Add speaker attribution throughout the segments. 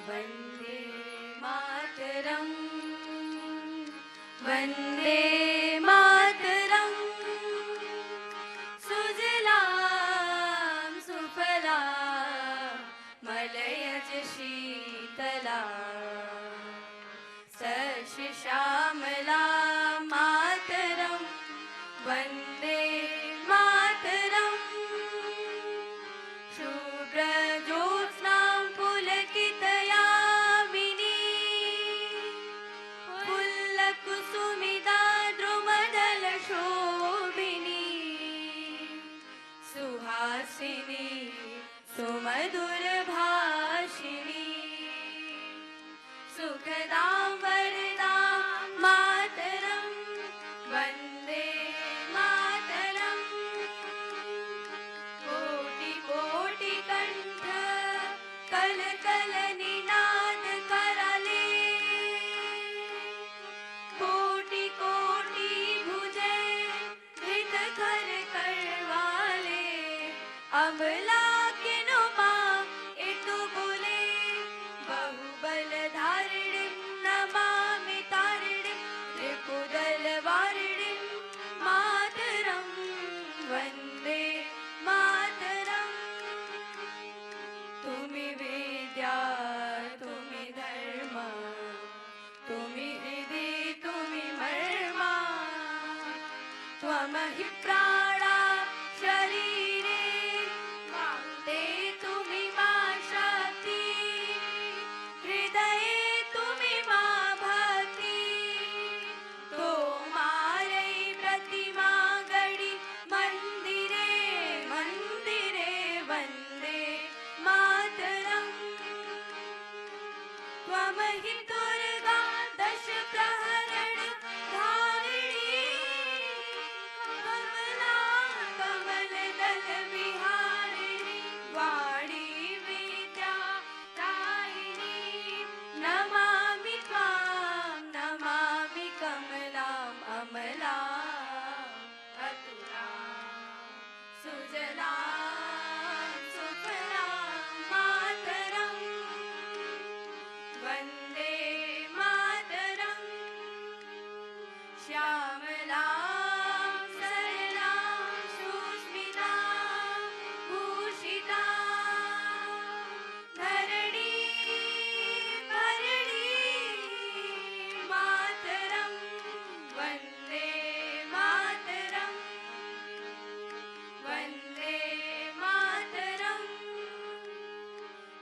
Speaker 1: वन्दे मातरम् वन्दे मातरम् सुजलां सुफलां मलयज शीतलां सस्यश्यामलां मातरं वन्दे मातरम् शुभ्रज्योत्स्नां पुलकितयामिनी पुल्लकुसुमिता द्रुमदलशोभिनी सुहासिनी सुमधुरभाषिणी सुखदां वरदां मातरं वन्दे मातरम् कोटि कोटि कंठ कल कल निनाद कराले कोटि कोटि भुजे धृत कर करवाले अमला किनुमा इतु बोले बहुबल धारिणीं नमामि तारिणीं त्रिपुदल वारिणीं मातरं वन्दे मातरम् तुमि विद्या तुमि धर्म तुमि हृदि तुमि मर्मा त्वमहि प्राणा शरीरे ते तुमि मा शक्ति हृदये तुमि मा भक्ति तोमारै प्रतिमा गढ़ी मंदिरे मंदिरे वन्दे मातरम् त्वमहि दुर्गा दश प्रहरण धारिणी कमला कमलदल विहारिणी वाणी विद्या दायिनी नमामि त्वां नमामि कमलाम् अमलाम् अतुलां सुजलां सुफलां मातरम् वन्दे मातरम् श्यामलां सरलां सुस्मितां भूषितां धरणीं भरणीं मातरं वन्दे मातरम् वन्दे मातरम्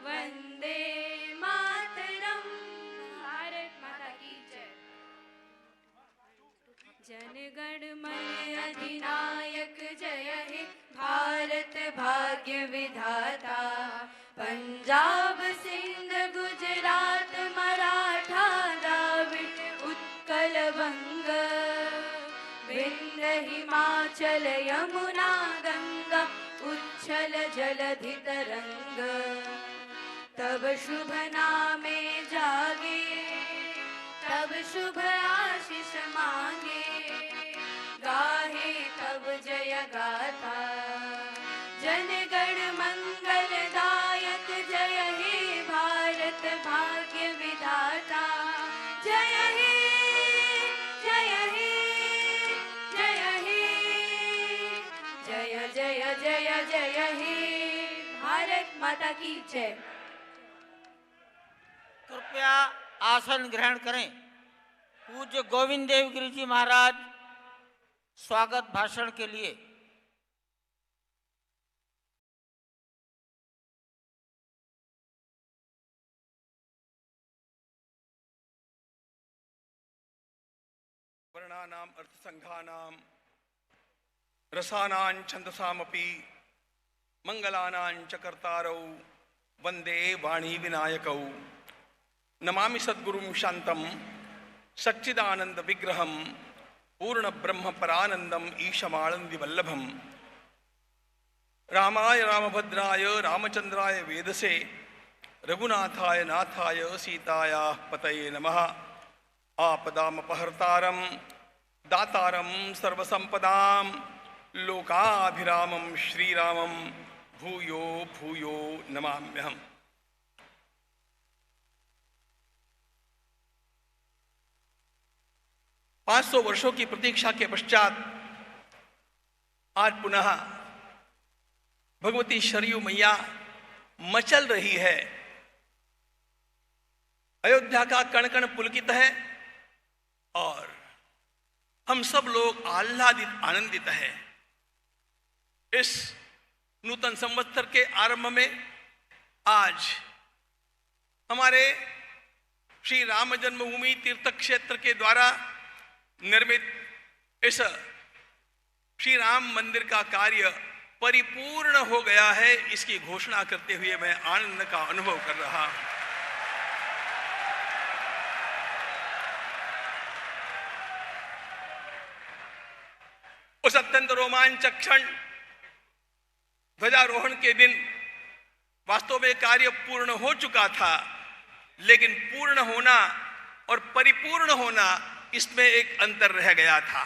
Speaker 1: वन्दे मातरम् भारत माता की जय। जनगण मन अधिनायक जय हे भारत भाग्य विधाता पंजाब सिंध गुजरात मराठा द्राविड उत्कल बंग विंध्य हिमाचल यमुना गंगा उच्छल जलधि तरंग तब शुभ नामे जागे तब शुभ आशीष मांगे गाहे तब जय गाथा जनगण मंगलदायक जय हे भारत भाग्य विधाता जय हे जय हे जय हे जय जय जय जय हे भारत माता की जय।
Speaker 2: कृपया आसन ग्रहण करें। पूज्य गोविंद देव गिरि जी महाराज स्वागत भाषण के लिए।
Speaker 3: वर्णानाम् अर्थसंघानां रसानां छन्दसामपि मंगलानां च कर्तारौ वन्दे वाणी विनायकौ नमामि सद्गुरुं शान्तं सच्चिदानंद विग्रहं पूर्ण ब्रह्म परानंदम ईशमानंदी वल्लभम रामाय रामभद्राय रामचंद्राय वेदसे रघुनाथाय नाथाय सीताया पतये नमः। आपदामपहर्तारं दातारं सर्वसंपदां लोकाभिरामं श्रीरामं भूयो भूयो नमाम्यहम्। 500 वर्षों की प्रतीक्षा के पश्चात आज पुनः भगवती शरयू मैया मचल रही है। अयोध्या का कण कण पुलकित है और हम सब लोग आह्लादित आनंदित हैं। इस नूतन संवत्सर के आरंभ में आज हमारे श्री राम जन्मभूमि तीर्थ क्षेत्र के द्वारा निर्मित इस श्री राम मंदिर का कार्य परिपूर्ण हो गया है, इसकी घोषणा करते हुए मैं आनंद का अनुभव कर रहा हूं। उस अत्यंत रोमांचक क्षण ध्वजारोहण के दिन वास्तव में कार्य पूर्ण हो चुका था, लेकिन पूर्ण होना और परिपूर्ण होना इसमें एक अंतर रह गया था।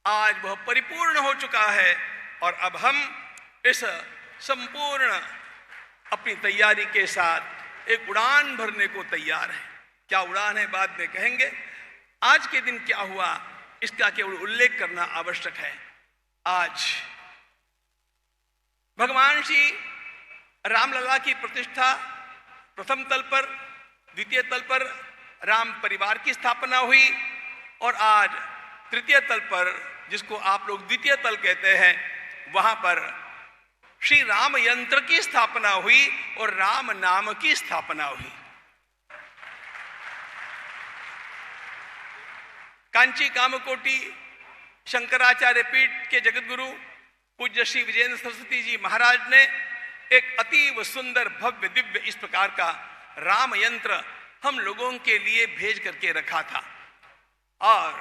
Speaker 3: आज वह परिपूर्ण हो चुका है और अब हम इस संपूर्ण अपनी तैयारी के साथ एक उड़ान भरने को तैयार हैं। क्या उड़ान है बाद में कहेंगे, आज के दिन क्या हुआ इसका केवल उल्लेख करना आवश्यक है। आज भगवान श्री रामलला की प्रतिष्ठा प्रथम तल पर, द्वितीय तल पर राम परिवार की स्थापना हुई और आज तृतीय तल पर, जिसको आप लोग द्वितीय तल कहते हैं, वहां पर श्री राम यंत्र की स्थापना हुई और राम नाम की स्थापना हुई। कांची कामकोटि शंकराचार्य पीठ के जगतगुरु पूज्य श्री विजेंद्र सरस्वती जी महाराज ने एक अतीव सुंदर भव्य दिव्य इस प्रकार का राम यंत्र हम लोगों के लिए भेज करके रखा था। और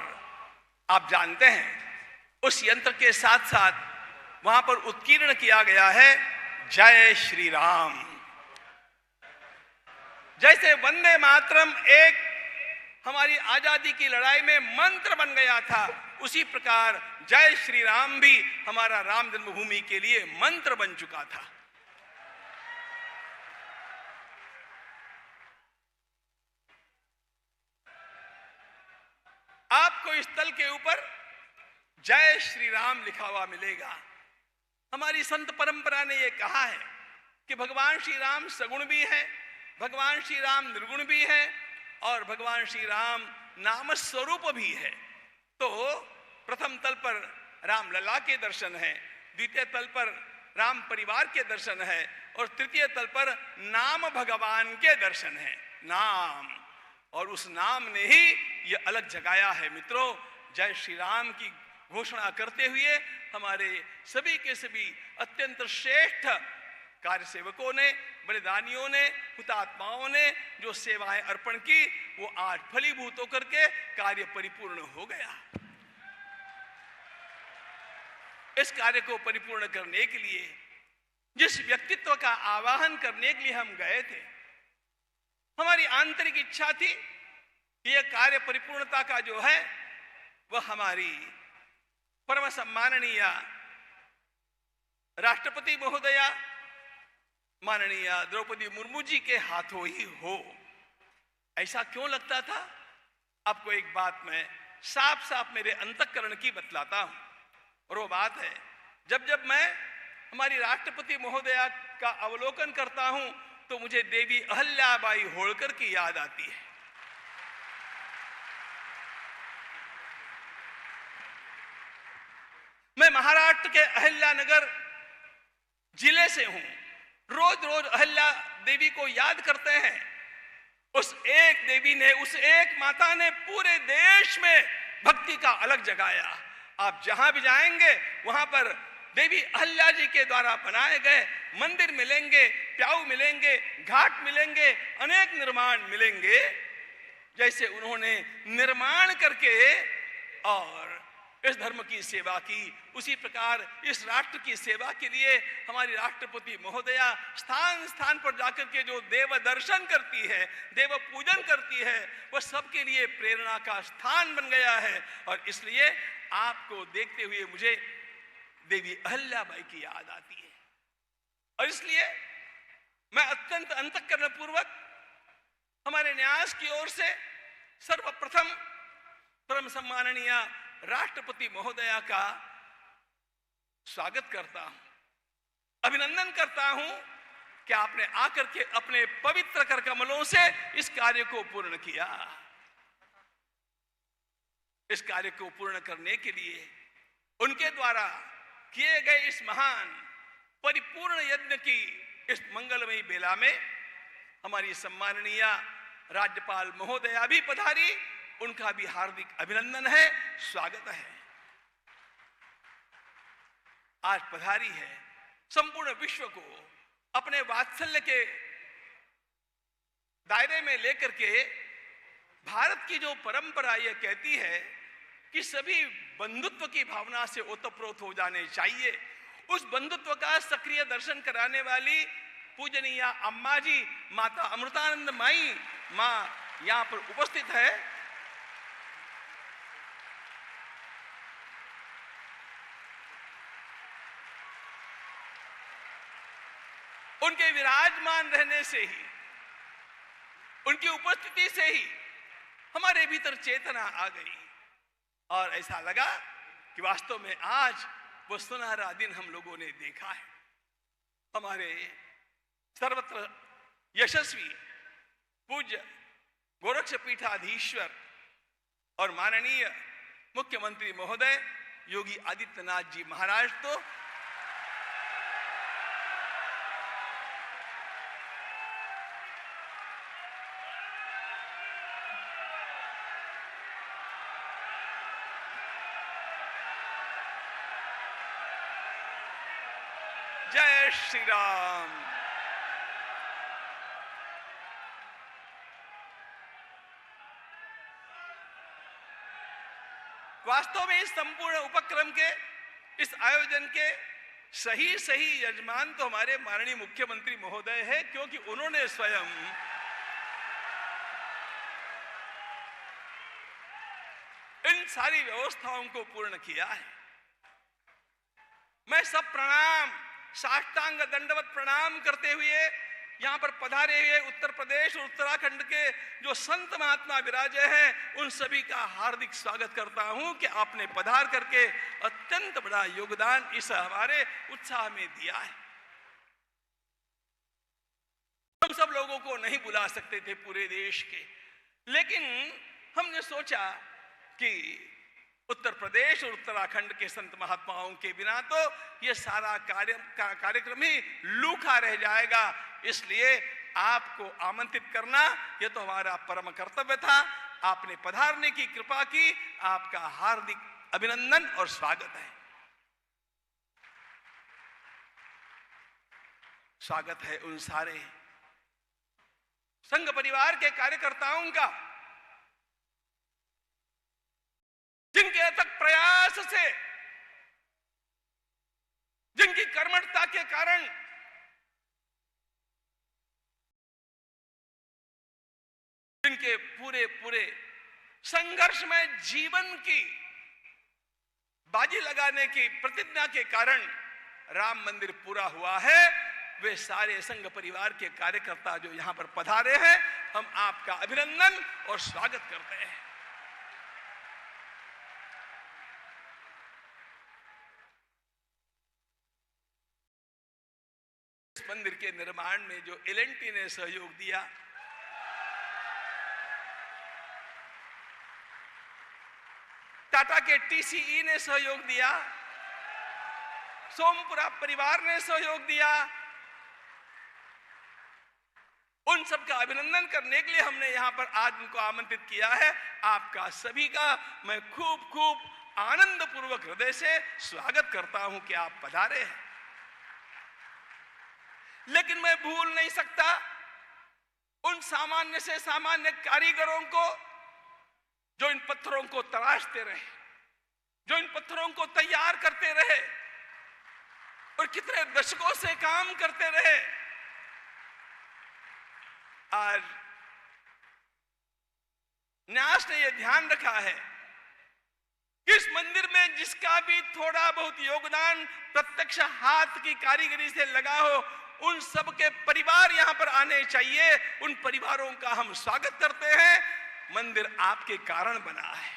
Speaker 3: आप जानते हैं उस यंत्र के साथ साथ वहां पर उत्कीर्ण किया गया है जय श्री राम। जैसे वंदे मातरम एक हमारी आजादी की लड़ाई में मंत्र बन गया था, उसी प्रकार जय श्री राम भी हमारा राम जन्मभूमि के लिए मंत्र बन चुका था। आपको इस तल के ऊपर जय श्री राम लिखा हुआ मिलेगा। हमारी संत परंपरा ने यह कहा है कि भगवान श्री राम सगुण भी है, भगवान श्री राम निर्गुण भी है और भगवान श्री राम नाम स्वरूप भी है। तो प्रथम तल पर राम लला के दर्शन है, द्वितीय तल पर राम परिवार के दर्शन है और तृतीय तल पर नाम भगवान के दर्शन है। नाम, और उस नाम ने ही ये अलग जगाया है। मित्रों, जय श्री राम की घोषणा करते हुए हमारे सभी के सभी अत्यंत श्रेष्ठ कार्य सेवकों ने, बलिदानियों ने, हुतात्माओं ने जो सेवाएं अर्पण की, वो आज फलीभूत होकर के कार्य परिपूर्ण हो गया। इस कार्य को परिपूर्ण करने के लिए जिस व्यक्तित्व का आवाहन करने के लिए हम गए थे, हमारी आंतरिक इच्छा थी कि यह कार्य परिपूर्णता का जो है वह हमारी परम सम्माननीय राष्ट्रपति महोदया माननीय द्रौपदी मुर्मू जी के हाथों ही हो। ऐसा क्यों लगता था? आपको एक बात मैं साफ साफ मेरे अंतःकरण की बतलाता हूं, और वो बात है, जब जब मैं हमारी राष्ट्रपति महोदया का अवलोकन करता हूं तो मुझे देवी अहल्याबाई होळकर की याद आती है। मैं महाराष्ट्र के अहिल्यानगर जिले से हूं। रोज रोज अहिल्या देवी को याद करते हैं। उस एक देवी ने, उस एक माता ने पूरे देश में भक्ति का अलग जगाया। आप जहां भी जाएंगे वहां पर देवी अहल्या जी के द्वारा बनाए गए मंदिर मिलेंगे, प्याऊ मिलेंगे, घाट मिलेंगे, अनेक निर्माण मिलेंगे। जैसे उन्होंने निर्माण करके और इस धर्म की सेवा की, उसी प्रकार इस राष्ट्र की सेवा के लिए हमारी राष्ट्रपति महोदया स्थान स्थान पर जाकर के जो देव दर्शन करती है, देव पूजन करती है, वह सबके लिए प्रेरणा का स्थान बन गया है। और इसलिए आपको देखते हुए मुझे देवी अहल्याबाई की याद आती है। और इसलिए मैं अत्यंत अंतःकरण पूर्वक हमारे न्यास की ओर से सर्वप्रथम परम सम्माननीय राष्ट्रपति महोदया का स्वागत करता हूं, अभिनंदन करता हूं कि आपने आकर के अपने पवित्र कर कमलों से इस कार्य को पूर्ण किया। इस कार्य को पूर्ण करने के लिए उनके द्वारा किए गए इस महान परिपूर्ण यज्ञ की इस मंगलमयी बेला में हमारी सम्माननीय राज्यपाल महोदया भी पधारी, उनका भी हार्दिक अभिनंदन है, स्वागत है। आज पधारी है संपूर्ण विश्व को अपने वात्सल्य के दायरे में लेकर के। भारत की जो परंपरा यह कहती है कि सभी बंधुत्व की भावना से ओतप्रोत हो जाने चाहिए, उस बंधुत्व का सक्रिय दर्शन कराने वाली पूजनीय अम्मा जी माता अमृतानंद माई मां यहां पर उपस्थित है। उनके विराजमान रहने से ही, उनकी उपस्थिति से ही हमारे भीतर चेतना आ गई और ऐसा लगा कि वास्तव में आज वो सुनहरा दिन हम लोगों ने देखा है। हमारे सर्वत्र यशस्वी पूज्य गोरक्षपीठाधीश्वर और माननीय मुख्यमंत्री महोदय योगी आदित्यनाथ जी महाराज तो जय श्री राम। वास्तव में इस संपूर्ण उपक्रम के, इस आयोजन के सही यजमान तो हमारे माननीय मुख्यमंत्री महोदय है, क्योंकि उन्होंने स्वयं इन सारी व्यवस्थाओं को पूर्ण किया है। मैं सब प्रणाम, साष्टांग दंडवत प्रणाम करते हुए यहां पर पधारे हुए उत्तर प्रदेश और उत्तराखंड के जो संत महात्मा विराजे हैं, उन सभी का हार्दिक स्वागत करता हूं कि आपने पधार करके अत्यंत बड़ा योगदान इस हमारे उत्साह में दिया है। हम सब लोगों को नहीं बुला सकते थे पूरे देश के, लेकिन हमने सोचा कि उत्तर प्रदेश और उत्तराखंड के संत महात्माओं के बिना तो यह सारा कार्यक्रम ही लूखा रह जाएगा, इसलिए आपको आमंत्रित करना यह तो हमारा परम कर्तव्य था। आपने पधारने की कृपा की, आपका हार्दिक अभिनंदन और स्वागत है। स्वागत है उन सारे संघ परिवार के कार्यकर्ताओं का जिनके अथक प्रयास से, जिनकी कर्मठता के कारण जिनके पूरे संघर्ष में जीवन की बाजी लगाने की प्रतिज्ञा के कारण राम मंदिर पूरा हुआ है, वे सारे संघ परिवार के कार्यकर्ता जो यहां पर पधारे हैं, हम आपका अभिनंदन और स्वागत करते हैं। इस मंदिर के निर्माण में जो एल&टी ने सहयोग दिया, टाटा के TCE ने सहयोग दिया, सोमपुरा परिवार ने सहयोग दिया, उन सबका अभिनंदन करने के लिए हमने यहां पर आज उनको आमंत्रित किया है। आपका सभी का मैं खूब आनंद पूर्वक हृदय से स्वागत करता हूं कि आप पधारे हैं। लेकिन मैं भूल नहीं सकता उन सामान्य से सामान्य कारीगरों को जो इन पत्थरों को तराशते रहे, जो इन पत्थरों को तैयार करते रहे और कितने दशकों से काम करते रहे। आज न्यास ने यह ध्यान रखा है कि इस मंदिर में जिसका भी थोड़ा बहुत योगदान प्रत्यक्ष हाथ की कारीगरी से लगा हो, उन सब के परिवार यहां पर आने चाहिए। उन परिवारों का हम स्वागत करते हैं। मंदिर आपके कारण बना है,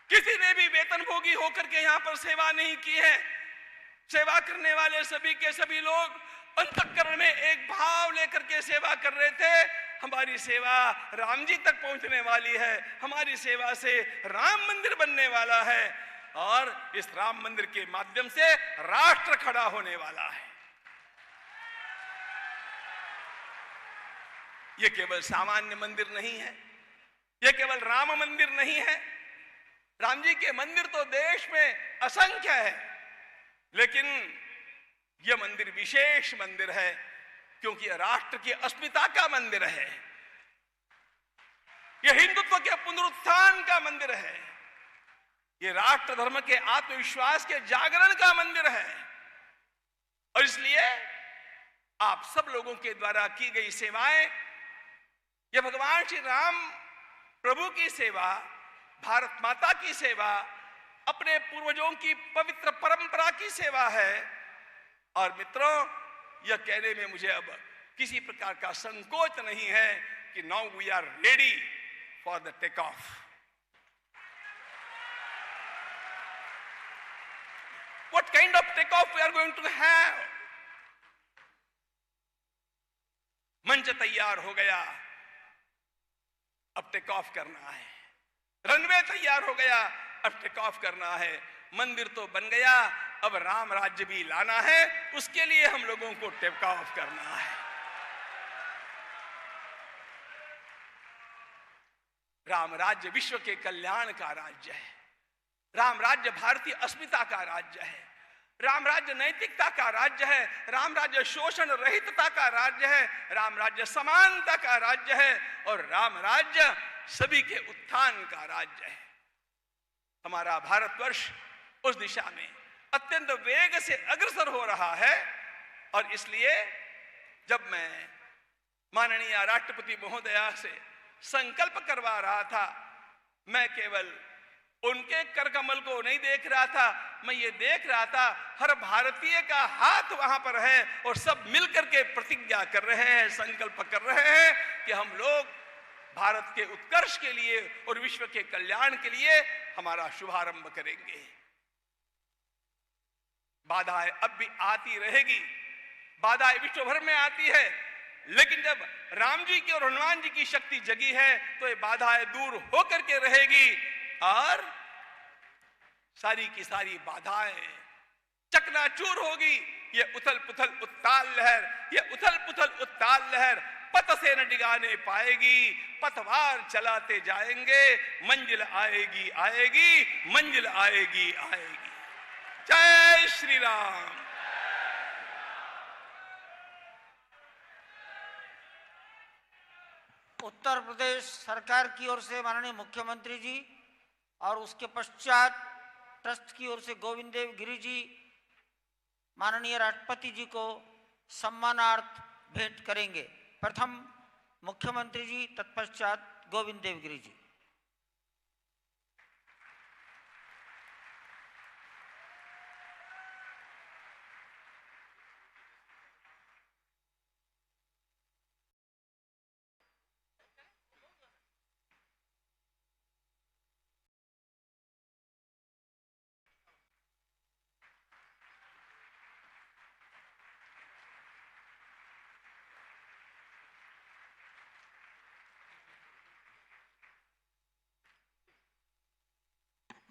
Speaker 3: किसी ने भी वेतनभोगी होकर के यहां पर सेवा नहीं की है। सेवा करने वाले सभी के सभी लोग अंतःकरण में एक भाव लेकर के सेवा कर रहे थे, हमारी सेवा राम जी तक पहुंचने वाली है, हमारी सेवा से राम मंदिर बनने वाला है और इस राम मंदिर के माध्यम से राष्ट्र खड़ा होने वाला है। यह केवल सामान्य मंदिर नहीं है, यह केवल राम मंदिर नहीं है। राम जी के मंदिर तो देश में असंख्य है, लेकिन यह मंदिर विशेष मंदिर है क्योंकि यह राष्ट्र की अस्मिता का मंदिर है, यह हिंदुत्व के पुनरुत्थान का मंदिर है, यह राष्ट्र धर्म के आत्मविश्वास के जागरण का मंदिर है। और इसलिए आप सब लोगों के द्वारा की गई सेवाएं, यह भगवान श्री राम प्रभु की सेवा, भारत माता की सेवा, अपने पूर्वजों की पवित्र परंपरा की सेवा है। और मित्रों, यह कहने में मुझे अब किसी प्रकार का संकोच नहीं है कि now we are ready for the take off. What kind of takeoff we are going to have? मंच तैयार हो गया, अब टेक ऑफ करना है। रनवे तैयार हो गया, अब टेक ऑफ करना है। मंदिर तो बन गया, अब राम राज्य भी लाना है, उसके लिए हम लोगों को टेक ऑफ करना है। राम राज्य विश्व के कल्याण का राज्य है, राम राज्य भारतीय अस्मिता का राज्य है, राम राज्य नैतिकता का राज्य है, राम राज्य शोषण रहितता का राज्य है, राम राज्य समानता का राज्य है और राम राज्य सभी के उत्थान का राज्य है। हमारा भारतवर्ष उस दिशा में अत्यंत वेग से अग्रसर हो रहा है और इसलिए जब मैं माननीय राष्ट्रपति महोदया से संकल्प करवा रहा था, मैं केवल उनके करकमल को नहीं देख रहा था, मैं ये देख रहा था हर भारतीय का हाथ वहां पर है और सब मिलकर के प्रतिज्ञा कर रहे हैं, संकल्प कर रहे हैं कि हम लोग भारत के उत्कर्ष के लिए और विश्व के कल्याण के लिए हमारा शुभारंभ करेंगे। बाधाएं अब भी आती रहेगी, बाधाएं विश्व भर में आती है, लेकिन जब राम जी की और हनुमान जी की शक्ति जगी है तो ये बाधाएं दूर होकर के रहेगी और सारी की सारी बाधाएं चकनाचूर होगी। ये उथल पुथल उत्ताल लहर, ये उथल पुथल उत्ताल लहर पथ से न डिगाने पाएगी, पथवार चलाते जाएंगे, मंजिल आएगी आएगी, मंजिल आएगी आएगी। जय श्री राम।
Speaker 2: उत्तर प्रदेश सरकार की ओर से माननीय मुख्यमंत्री जी और उसके पश्चात ट्रस्ट की ओर से गोविंद देव गिरी जी माननीय राष्ट्रपति जी को सम्मानार्थ भेंट करेंगे। प्रथम मुख्यमंत्री जी, तत्पश्चात गोविंद देव गिरी जी।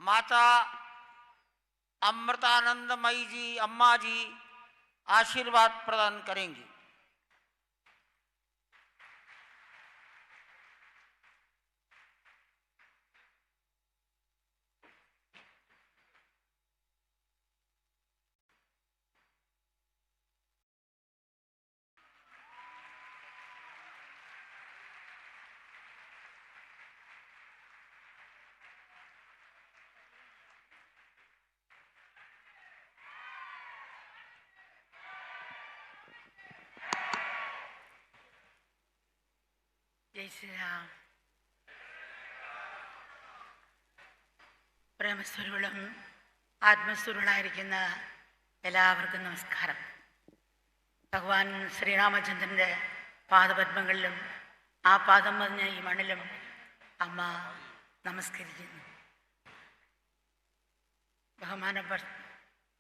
Speaker 2: माता अमृतानंदमयी जी, अम्मा जी आशीर्वाद प्रदान करेंगी।
Speaker 4: ജയ് ശ്രീരാം. പ്രേമസ്വരൂപം ആത്മസ്വരൂപളായിരിക്കുന്ന എല്ലാവർക്കും നമസ്കാരം. ഭഗവാൻ ശ്രീരാമചന്ദ്രൻ്റെ പാദപത്മങ്ങളിലും ആ പാദം പതിഞ്ഞ ഈ മണ്ണിലും അമ്മ നമസ്കരിക്കുന്നു.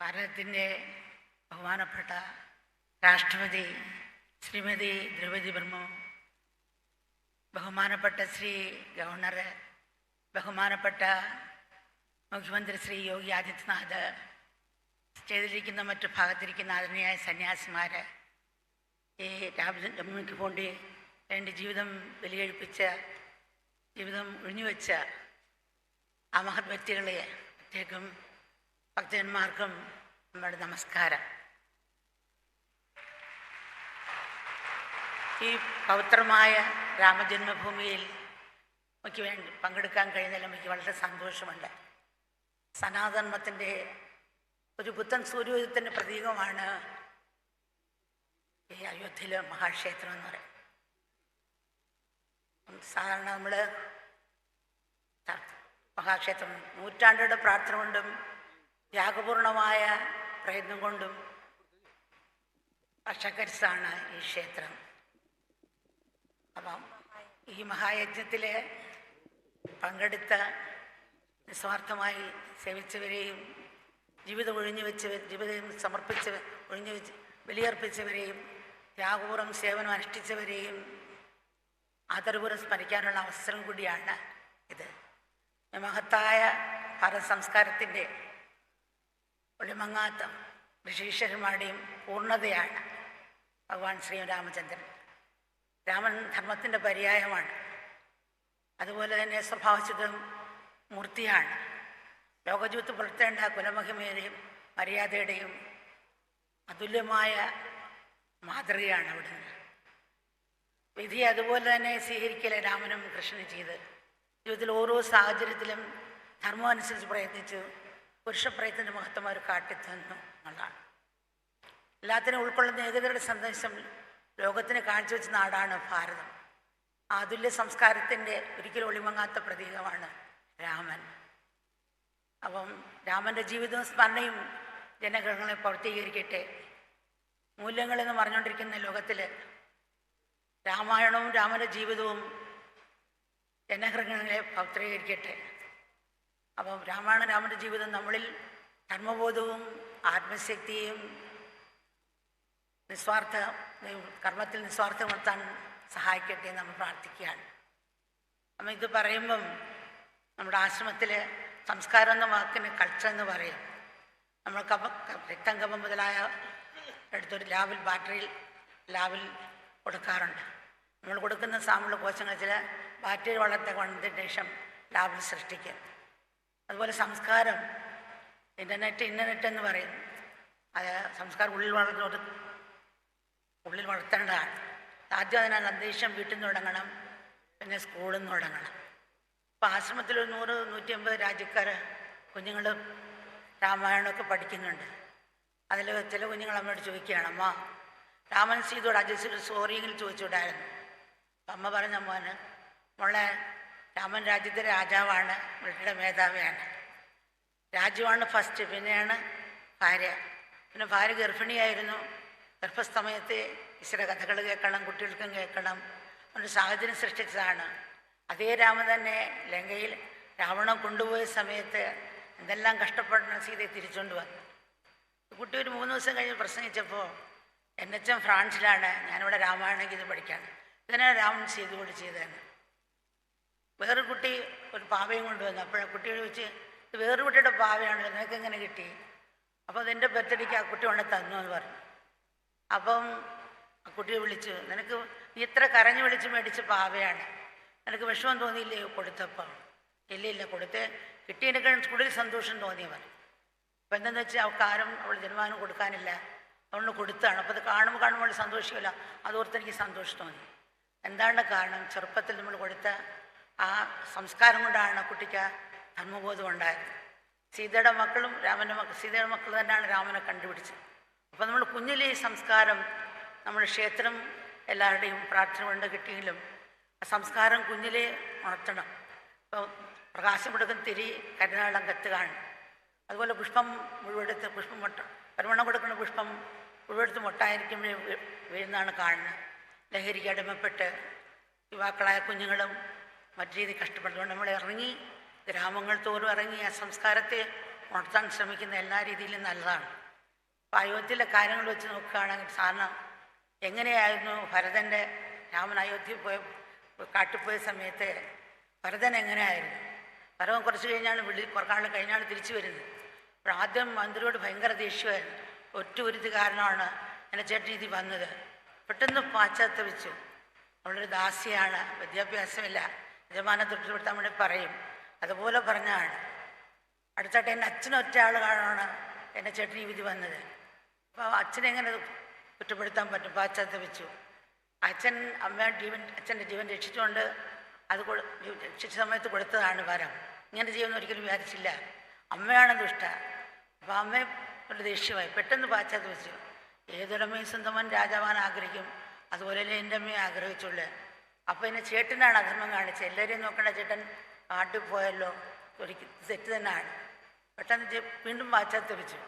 Speaker 4: ഭാരതത്തിൻ്റെ ബഹുമാനപ്പെട്ട രാഷ്ട്രപതി ശ്രീമതി ദ്രൗപദി മുർമു, ബഹുമാനപ്പെട്ട ശ്രീ ഗവർണർ, ബഹുമാനപ്പെട്ട മുഖ്യമന്ത്രി ശ്രീ യോഗി ആദിത്യനാഥ്, സ്റ്റേജിലിരിക്കുന്ന മറ്റു ഭാഗത്തിരിക്കുന്ന ആദരണീയായ സന്യാസിമാർ, ഈ രാമജന്മഭൂമിക്ക് വേണ്ടി ജീവിതം ബലികഴിപ്പിച്ച, ജീവിതം ഒഴിഞ്ഞുവെച്ച ആ മഹത് വ്യക്തികളെ പ്രത്യേകം ഭക്തന്മാർക്കും നമ്മുടെ നമസ്കാരം. ഈ പവിത്രമായ രാമജന്മഭൂമിയിൽ എനിക്ക് വേണ്ടി പങ്കെടുക്കാൻ കഴിഞ്ഞതിൽ എനിക്ക് വളരെ സന്തോഷമുണ്ട്. സനാതനധർമ്മത്തിൻ്റെ ഒരു പുത്തൻ സൂര്യോദയത്തിൻ്റെ പ്രതീകമാണ് ഈ അയോധ്യയിലെ മഹാക്ഷേത്രം എന്ന് പറയും. സാധാരണ നമ്മൾ മഹാക്ഷേത്രം നൂറ്റാണ്ടുകളുടെ പ്രാർത്ഥന കൊണ്ടും ത്യാഗപൂർണമായ പ്രയത്നം കൊണ്ടും സാക്ഷാത്കരിച്ചതാണ് ഈ ക്ഷേത്രം. അപ്പം ഈ മഹായജ്ഞത്തിൽ പങ്കെടുത്ത, നിസ്വാർത്ഥമായി സേവിച്ചവരെയും ജീവിതം ജീവിതം സമർപ്പിച്ച് ബലിയർപ്പിച്ചവരെയും ത്യാഗപൂർവ്വം സേവനം അനുഷ്ഠിച്ചവരെയും ആദരപൂർവ്വം സ്മരിക്കാനുള്ള അവസരം കൂടിയാണ് ഇത്. മഹത്തായ ഭാരത സംസ്കാരത്തിൻ്റെ ഒളിമങ്ങാത്ത ഋഷീശ്വരന്മാരുടെയും പൂർണ്ണതയാണ് ഭഗവാൻ ശ്രീരാമചന്ദ്രൻ. രാമൻ ധർമ്മത്തിൻ്റെ പര്യായമാണ്. അതുപോലെ തന്നെ സ്വഭാവശുദ്ധം മൂർത്തിയാണ്. ലോകജീവിതത്തിൽ പുലർത്തേണ്ട കുലമഹിമയുടെയും മര്യാദയുടെയും അതുല്യമായ മാതൃകയാണ് അവിടുന്ന്. വിധി അതുപോലെ തന്നെ സ്വീകരിക്കലെ രാമനും കൃഷ്ണനും ചെയ്ത് ജീവിതത്തിൽ ഓരോ സാഹചര്യത്തിലും ധർമ്മം അനുസരിച്ച് പ്രയത്നിച്ചു പുരുഷപ്രയത്നത്തിൻ്റെ മഹത്വം അവർ കാട്ടിത്തന്നു എന്നുള്ളതാണ്. എല്ലാത്തിനും ഉൾക്കൊള്ളുന്ന ഏകതയുടെ സന്ദേശം ലോകത്തിന് കാഴ്ചവെച്ച നാടാണ് ഭാരതം. അതുല്യ സംസ്കാരത്തിൻ്റെ ഒരിക്കലും ഒളിമങ്ങാത്ത പ്രതീകമാണ് രാമൻ. അപ്പം രാമൻ്റെ ജീവിതവും സ്മരണയും ജനഗ്രഹങ്ങളെ പൂർത്തീകരിക്കട്ടെ. മൂല്യങ്ങളെന്ന് പറഞ്ഞുകൊണ്ടിരിക്കുന്ന ലോകത്തിൽ രാമായണവും രാമൻ്റെ ജീവിതവും ജനഗ്രഹങ്ങളെ പൗത്രീകരിക്കട്ടെ. അപ്പം രാമൻ്റെ ജീവിതം നമ്മളിൽ ധർമ്മബോധവും ആത്മശക്തിയും കർമ്മത്തിൽ നിസ്വാർത്ഥം നിർത്താൻ സഹായിക്കട്ടെ എന്ന് നമ്മൾ പ്രാർത്ഥിക്കുകയാണ്. നമ്മൾ ഇത് പറയുമ്പം നമ്മുടെ ആശ്രമത്തിൽ സംസ്കാരം എന്ന വാക്കിന് കൾച്ചർ എന്ന് പറയും. നമ്മൾ രക്തം കഫം മുതലായ എടുത്തൊരു ബാറ്ററിയിൽ കൊടുക്കാറുണ്ട്. നമ്മൾ കൊടുക്കുന്ന സാമ്പിൾ കോശങ്ങൾ ചില ബാറ്ററി വന്നതിന് ശേഷം ലാബിൽ സൃഷ്ടിക്കും. അതുപോലെ സംസ്കാരം ഇൻ്റർനെറ്റ് എന്ന് പറയും. അത് സംസ്കാരം ഉള്ളിൽ വളർത്തേണ്ടതാണ്. ആദ്യം അതിനാണ് അന്തരീക്ഷം വീട്ടിൽ നിന്ന് തുടങ്ങണം, പിന്നെ സ്കൂളിൽ നിന്ന് തുടങ്ങണം. ഇപ്പോൾ ആശ്രമത്തിൽ 100-150 രാജ്യക്കാർ കുഞ്ഞുങ്ങൾ രാമായണമൊക്കെ പഠിക്കുന്നുണ്ട്. അതിൽ ചില കുഞ്ഞുങ്ങൾ അമ്മയോട് ചോദിക്കുകയാണ്, അമ്മ രാമൻ സീതയോട് അജയ്ക്ക് സോറിയെങ്കിലും ചോദിച്ചുവിടായിരുന്നു. അപ്പം അമ്മ പറഞ്ഞ മോളെ രാമൻ രാജ്യത്തെ രാജാവാണ്, വീട്ടിലെ മേധാവിയാണ്. രാജ്യമാണ് ഫസ്റ്റ്, പിന്നെയാണ് ഭാര്യ. പിന്നെ ഭാര്യ ഗർഭിണിയായിരുന്നു. ഗർഭസമയത്ത് ഈശ്വര കഥകൾ കേൾക്കണം, കുട്ടികൾക്കും കേൾക്കണം. ഒരു സാഹചര്യം സൃഷ്ടിച്ചതാണ്. അതേ രാമൻ തന്നെ ലങ്കയിൽ രാവണൻ കൊണ്ടുപോയ സമയത്ത് എന്തെല്ലാം കഷ്ടപ്പെടണം സീതയെ തിരിച്ചുകൊണ്ട് വന്നു. കുട്ടി ഒരു 3 ദിവസം കഴിഞ്ഞ് പ്രസംഗിച്ചപ്പോൾ NHM ഫ്രാൻസിലാണ്, ഞാനിവിടെ രാമായണം ഇത് പഠിക്കാണ്. ഇതിനാണ് രാമൻ സീതയോട് ചെയ്തതെന്ന്. വേറൊരു കുട്ടി ഒരു പാവയും കൊണ്ടുവന്നു. അപ്പോഴാണ് കുട്ടിയോട് ചോദിച്ച്, ഇത് വേറൊരു കുട്ടിയുടെ പാവയാണല്ലോ, നിനക്ക് എങ്ങനെ കിട്ടി? അപ്പോൾ അതെൻ്റെ ബർത്ത്ഡേക്ക് ആ കുട്ടി കൊണ്ട് തന്നു എന്ന് പറഞ്ഞു. അപ്പം ആ കുട്ടിയെ വിളിച്ചു, നിനക്ക് നീ ഇത്ര കരഞ്ഞു വിളിച്ച് മേടിച്ച പാവയാണ്, നിനക്ക് വിഷമം തോന്നിയില്ലേ കൊടുത്തപ്പം? ഇല്ല കൊടുത്തേ, കിട്ടിയതിനൊക്കെ കൂടുതൽ സന്തോഷം തോന്നിയവർ. അപ്പം എന്താണെന്ന് വെച്ചാൽ അവൾക്ക് ആരും അവൾ ജന്മദാനം കൊടുക്കാനില്ല, അതുകൊണ്ട് കൊടുത്താണ്. അപ്പോൾ അത് കാണുമ്പോൾ സന്തോഷമില്ല, അതോർത്ത് എനിക്ക് സന്തോഷം തോന്നി. എന്താണ് കാരണം? ചെറുപ്പത്തിൽ നമ്മൾ കൊടുത്ത ആ സംസ്കാരം കൊണ്ടാണ് കുട്ടിക്ക് ധർമ്മബോധം ഉണ്ടായത്. സീതയുടെ മക്കളും സീതയുടെ മക്കൾ തന്നെയാണ് രാമനെ കണ്ടുപിടിച്ചത്. അപ്പോൾ നമ്മൾ കുഞ്ഞിലെ ഈ സംസ്കാരം, നമ്മുടെ ക്ഷേത്രം എല്ലാവരുടെയും പ്രാർത്ഥന കൊണ്ട് കിട്ടിയെങ്കിലും ആ സംസ്കാരം കുഞ്ഞിലെ ഉണർത്തണം. ഇപ്പോൾ പ്രകാശം കൊടുക്കുന്ന തിരി കരുനാളം കത്തുകയാണ്. അതുപോലെ പുഷ്പം മുഴുവെടുത്ത് പരിമണം കൊടുക്കുന്ന പുഷ്പം മുഴുവെടുത്ത് മൊട്ടായിരിക്കുമ്പോഴേ വീഴുന്നതാണ് കാണുന്നത്. ലഹരിക്ക് അടിമപ്പെട്ട് യുവാക്കളായ കുഞ്ഞുങ്ങളും മറ്റു രീതി കഷ്ടപ്പെടുന്നതുകൊണ്ട് നമ്മൾ ഇറങ്ങി ഗ്രാമങ്ങൾ തോറും ഇറങ്ങി ആ സംസ്കാരത്തെ ഉണർത്താൻ ശ്രമിക്കുന്ന എല്ലാ രീതിയിലും നല്ലതാണ്. അപ്പോൾ അയോധ്യയിലെ കാര്യങ്ങൾ വെച്ച് നോക്കുകയാണെങ്കിൽ സാധാരണ എങ്ങനെയായിരുന്നു ഭരതൻ്റെ രാമൻ അയോധ്യയിൽ കാട്ടിപ്പോയ സമയത്ത് ഭരതൻ എങ്ങനെയായിരുന്നു? ഭരതൻ കുറച്ച് കഴിഞ്ഞാണ് കുറക്കാൾ കഴിഞ്ഞാണ് തിരിച്ചു വരുന്നത്. അപ്പോൾ ആദ്യം മന്ത്രിയോട് ഭയങ്കര ദേഷ്യമായിരുന്നു. ഒറ്റ ഒരുത്തി കാരണമാണ് എൻ്റെ ചേട്ടൻ ഇതിൽ വന്നത്. പെട്ടെന്ന് പാശ്ചാത്തപിച്ചു. അവളൊരു ദാസിയാണ്, വിദ്യാഭ്യാസമില്ല, യജമാനെ തൃപ്തിപ്പെടുത്താൻ വേണ്ടി പറയും. അതുപോലെ പറഞ്ഞാണ്. അടുത്തായിട്ട് എൻ്റെ അച്ഛനൊറ്റ ആൾ കാരണമാണ് എൻ്റെ ചേട്ടൻ ഈ വിധി വന്നത്. അപ്പോൾ അച്ഛനെ എങ്ങനെ കുറ്റപ്പെടുത്താൻ പറ്റും? പാശ്ചാത്തപിച്ചു. അച്ഛൻ അച്ഛൻ്റെ ജീവൻ രക്ഷിച്ചുകൊണ്ട് അത് രക്ഷിച്ച സമയത്ത് കൊടുത്തതാണ് വരം. ഇങ്ങനെ ചെയ്യുമെന്ന് ഒരിക്കലും വിചാരിച്ചില്ല. അമ്മയാണ് ദുഷ്ട. അപ്പോൾ അമ്മയെ ഒരു ദേഷ്യമായി പെട്ടെന്ന് പാശ്ചാത്തപിച്ചു. ഏതൊരമ്മയും സ്വന്തമൻ രാജാവാൻ ആഗ്രഹിക്കും, അതുപോലെ എൻ്റെ അമ്മയെ ആഗ്രഹിച്ചുള്ളൂ. അപ്പോൾ എന്നെ ചേട്ടനാണ് അധർമ്മം കാണിച്ചത്. എല്ലാവരെയും നോക്കേണ്ട ചേട്ടൻ കാട്ടിൽ പോയല്ലോ, ഒരിക്കൽ തെറ്റ് തന്നെയാണ്. പെട്ടെന്ന് വീണ്ടും പാശ്ചാത്തപിച്ചു.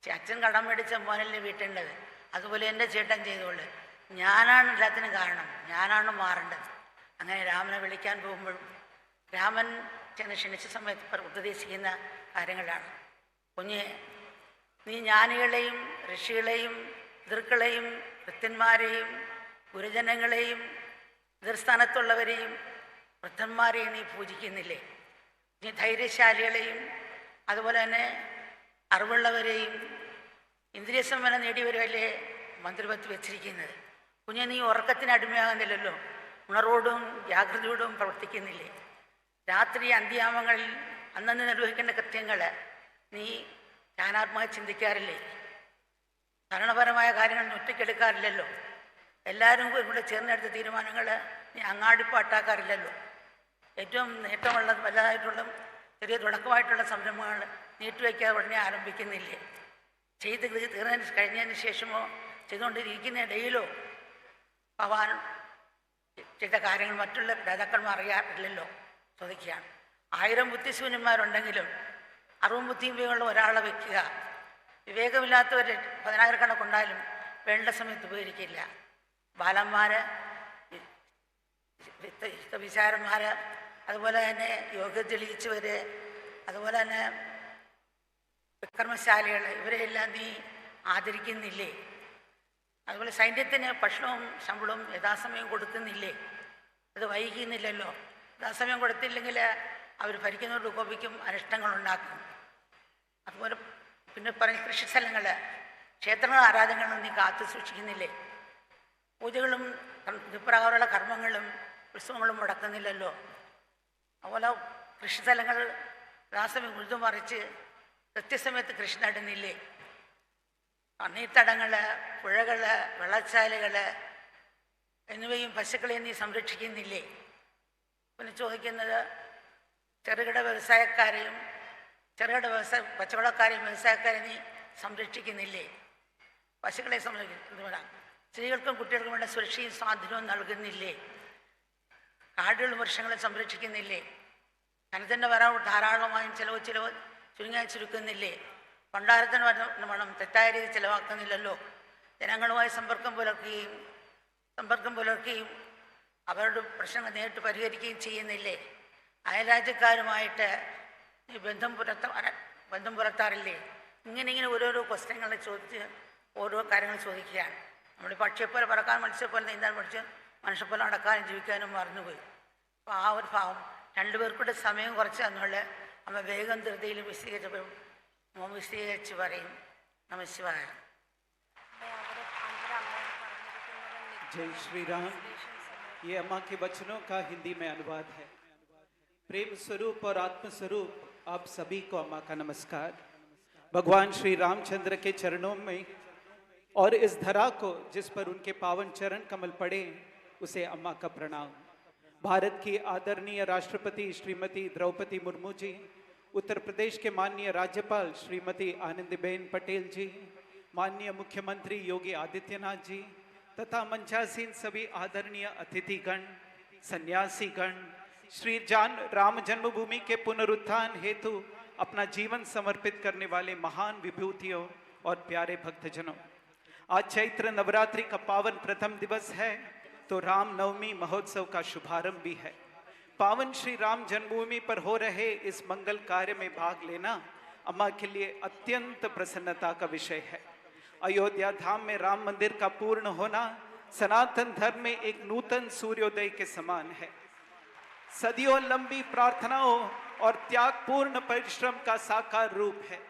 Speaker 4: അച്ഛൻ കടം മേടിച്ച മോനല്ലേ വീട്ടേണ്ടത്, അതുപോലെ എൻ്റെ ചേട്ടൻ ചെയ്തോളൂ. ഞാനാണ് എല്ലാത്തിനും കാരണം, ഞാനാണ് മാറേണ്ടത്. അങ്ങനെ രാമനെ വിളിക്കാൻ പോകുമ്പോൾ രാമൻ ചെന്ന് ക്ഷണിച്ച സമയത്ത് ഉപദേശിക്കുന്ന കാര്യങ്ങളാണ്. കുഞ്ഞെ, നീ ജ്ഞാനികളെയും ഋഷികളെയും പിതൃക്കളെയും കൃത്യന്മാരെയും ഗുരുജനങ്ങളെയും എതിർസ്ഥാനത്തുള്ളവരെയും വൃദ്ധന്മാരെയും നീ പൂജിക്കുന്നില്ലേ? നീ ധൈര്യശാലികളെയും അതുപോലെ തന്നെ അറിവുള്ളവരെയും ഇന്ദ്രിയ സമ്പന്നം നേടിയവരല്ലേ മന്ത്രിപത്ത് വെച്ചിരിക്കുന്നത്. കുഞ്ഞെ, നീ ഉറക്കത്തിന് അടിമയാകുന്നില്ലല്ലോ, ഉണർവോടും ജാഗ്രതയോടും പ്രവർത്തിക്കുന്നില്ലേ? രാത്രി അന്ത്യാമങ്ങളിൽ അന്നന്ന് നിർവഹിക്കേണ്ട കൃത്യങ്ങൾ നീ ജ്ഞാനാത്മക ചിന്തിക്കാറില്ലേ? ഭരണപരമായ കാര്യങ്ങൾ ഒറ്റയ്ക്കെടുക്കാറില്ലല്ലോ. എല്ലാവരും കൂടെ ചേർന്നെടുത്ത തീരുമാനങ്ങൾ നീ അങ്ങാടിപ്പാട്ടാക്കാറില്ലല്ലോ. ഏറ്റവും നേട്ടമുള്ള വലുതായിട്ടുള്ള ചെറിയ തുടക്കമായിട്ടുള്ള സംരംഭങ്ങൾ നീട്ടിവയ്ക്കാതെ ഉടനെ ആരംഭിക്കുന്നില്ലേ? ചെയ്ത് കഴിഞ്ഞതിന് ശേഷമോ ചെയ്തുകൊണ്ടിരിക്കുന്ന ഇടയിലോ ഭഗവാൻ ചെയ്ത കാര്യങ്ങൾ മറ്റുള്ള രാജാക്കന്മാർ അറിയാറില്ലല്ലോ ചോദിക്കുകയാണ്. 1000 ബുദ്ധിശൂന്യന്മാരുണ്ടെങ്കിലും അറിവും ബുദ്ധിയും വിവേകമുള്ള ഒരാളെ വയ്ക്കുക. വിവേകമില്ലാത്തവർ 10,000 കണക്കുണ്ടായാലും വേണ്ട സമയത്ത് ഉപകരിക്കില്ല. ബാലന്മാർ, വിചാരന്മാർ, അതുപോലെ തന്നെ യോഗ്യത തെളിയിച്ചവർ, അതുപോലെ തന്നെ വിക്രമശാലികൾ, ഇവരെയെല്ലാം നീ ആദരിക്കുന്നില്ലേ? അതുപോലെ സൈന്യത്തിന് ഭക്ഷണവും ശമ്പളവും യഥാസമയം കൊടുക്കുന്നില്ലേ? അത് വൈകുന്നില്ലല്ലോ. യഥാസമയം കൊടുത്തില്ലെങ്കിൽ അവർ ഭരിക്കുന്നവരുടെ കോപിക്കും അനിഷ്ടങ്ങളുണ്ടാക്കും. അതുപോലെ പിന്നെ പറഞ്ഞ കൃഷിസ്ഥലങ്ങൾ, ക്ഷേത്രങ്ങൾ, ആരാധനകളും നീ കാത്തു സൂക്ഷിക്കുന്നില്ലേ? പൂജകളും ഇപ്രകാരമുള്ള കർമ്മങ്ങളും ഉത്സവങ്ങളും മുടക്കുന്നില്ലല്ലോ. അതുപോലെ കൃഷിസ്ഥലങ്ങൾ യഥാസമയം ഉഴുതുമറിച്ച് കൃത്യസമയത്ത് കൃഷി നടുന്നില്ലേ? നീർത്തടങ്ങൾ, പുഴകൾ, വെള്ളച്ചാലുകൾ എന്നിവയും പശുക്കളെയും നീ സംരക്ഷിക്കുന്നില്ലേ? പിന്നെ ചോദിക്കുന്നത് ചെറുകിട വ്യവസായക്കാരെയും കച്ചവടക്കാരെയും വ്യവസായക്കാരെയും നീ സംരക്ഷിക്കുന്നില്ലേ? പശുക്കളെ സംരക്ഷിക്കുന്നവരാണ്. സ്ത്രീകൾക്കും കുട്ടികൾക്കും വേണ്ട സുരക്ഷയും സ്വാതന്ത്ര്യവും നൽകുന്നില്ലേ? കാടുകളും വൃക്ഷങ്ങളെ സംരക്ഷിക്കുന്നില്ലേ? ധനത്തിൻ്റെ വരവ് ധാരാളമായും ചിലവ് ചുരുങ്ങാൻ ചുരുക്കുന്നില്ലേ? ഭണ്ഡാരത്തിന് പണം തെറ്റായ രീതിയിൽ ചിലവാക്കുന്നില്ലല്ലോ. ജനങ്ങളുമായി സമ്പർക്കം പുലർത്തുകയും അവരുടെ പ്രശ്നങ്ങൾ നേരിട്ട് പരിഹരിക്കുകയും ചെയ്യുന്നില്ലേ? അയൽരാജ്യക്കാരുമായിട്ട് നീ ബന്ധം പുലർത്താറില്ലേ? ഇങ്ങനെ ഓരോരോ ക്വസ്റ്റ്യങ്ങൾ ചോദിച്ച് ഓരോ കാര്യങ്ങൾ ചോദിക്കുകയാണ്. നമ്മൾ പക്ഷിയെപ്പോലെ പറക്കാൻ, മനുഷ്യപ്പോലെ നീന്താൻ പഠിച്ച് മനുഷ്യപ്പോലെ നടക്കാനും ജീവിക്കാനും മറന്നുപോയി. അപ്പോൾ ആ ഒരു ഭാവം രണ്ടുപേർക്കൂടെ സമയം കുറച്ച് തന്നുള്ള അമ്മ വേഗം ധൃതിയിൽ വിശദീകരിച്ച് പറയും. നമസ്കാര.
Speaker 5: जय श्री राम। ये अम्मा के वचनों का हिंदी में अनुवाद है। प्रेम स्वरूप और आत्म स्वरूप आप सभी को अम्मा का नमस्कार। भगवान श्री रामचंद्र के चरणों में और इस धरा को जिस पर उनके पावन चरण कमल पड़े उसे अम्मा का प्रणाम। भारत की आदरणीय राष्ट्रपति श्रीमती द्रौपदी मुर्मू जी, उत्तर प्रदेश के माननीय राज्यपाल श्रीमती आनंदीबेन पटेल जी, माननीय मुख्यमंत्री योगी आदित्यनाथ जी तथा मंचासीन सभी आदरणीय अतिथिगण, सन्यासीगण, श्री राम जन्मभूमि के पुनरुत्थान हेतु अपना जीवन समर्पित करने वाले महान विभूतियों और प्यारे भक्तजनों, आज चैत्र नवरात्रि का पावन प्रथम दिवस है तो रामनवमी महोत्सव का शुभारंभ भी है। पावन श्री राम जन्मभूमि पर हो रहे इस मंगल कार्य में भाग लेना अम्मा के लिए अत्यंत प्रसन्नता का विषय है। अयोध्या धाम में राम मंदिर का पूर्ण होना सनातन धर्म में एक नूतन सूर्योदय के समान है। सदियों लंबी प्रार्थनाओं और त्यागपूर्ण परिश्रम का साकार रूप है।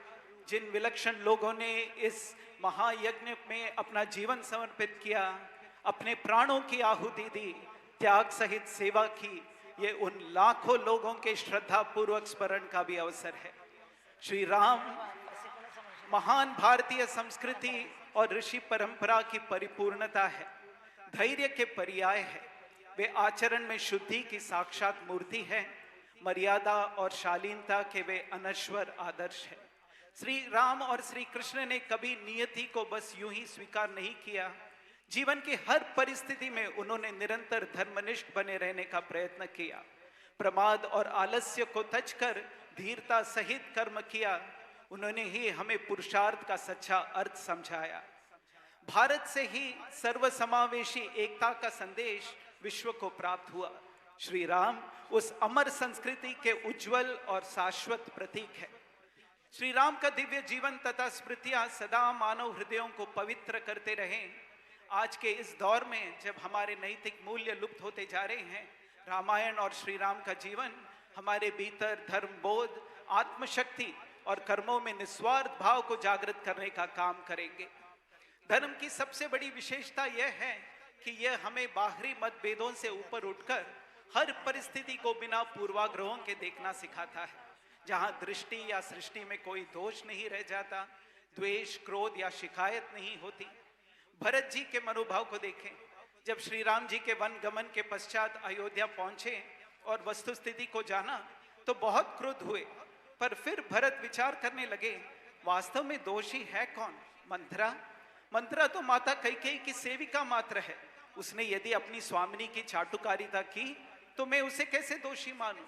Speaker 5: जिन विलक्षण लोगों ने इस महायज्ञ में अपना जीवन समर्पित किया, अपने प्राणों की आहुति दी, त्याग सहित सेवा की, ये उन लाखों लोगों के श्रद्धा पूर्वक स्मरण का भी अवसर है। श्री राम महान भारतीय संस्कृति और ऋषि परंपरा की परिपूर्णता है, धैर्य के पर्याय है। वे आचरण में शुद्धि की साक्षात मूर्ति है, मर्यादा और शालीनता के वे अनश्वर आदर्श है। श्री राम और श्री कृष्ण ने कभी नियति को बस यूं ही स्वीकार नहीं किया। जीवन की हर परिस्थिति में उन्होंने निरंतर धर्मनिष्ठ बने रहने का प्रयत्न किया। प्रमाद और आलस्य को तज कर धीरता सहित कर्म किया। उन्होंने ही हमें पुरुषार्थ का सच्चा अर्थ समझाया। भारत से ही सर्वसमावेशी एकता का संदेश विश्व को प्राप्त हुआ। श्री राम उस अमर संस्कृति के उज्जवल और शाश्वत प्रतीक है। श्री राम का दिव्य जीवन तथा स्मृतियां सदा मानव हृदयों को पवित्र करते रहें। आज के इस दौर में जब हमारे नैतिक मूल्य लुप्त होते जा रहे हैं, रामायण और श्री राम का जीवन हमारे भीतर धर्मबोध, आत्मशक्ति और कर्मों में निस्वार्थ भाव को जागृत करने का काम करेंगे। धर्म की सबसे बड़ी विशेषता यह है कि यह हमें बाहरी मतभेदों से ऊपर उठकर हर परिस्थिति को बिना पूर्वाग्रहों के देखना सिखाता है। जहां दृष्टि या सृष्टि में कोई दोष नहीं रह जाता, द्वेष, क्रोध या शिकायत नहीं होती। भरत जी के मनोभाव को देखें। जब श्री राम जी के वन गमन के पश्चात अयोध्या पहुंचे और वस्तुस्थिति को जाना तो बहुत क्रुद्ध हुए, पर फिर भरत विचार करने लगे, वास्तव में दोषी है कौन? मंथरा। मंथरा तो माता कैकेयी की सेविका मात्र है। उसने यदि अपनी स्वामिनी की चाटुकारिता की तो मैं उसे कैसे दोषी मानूं?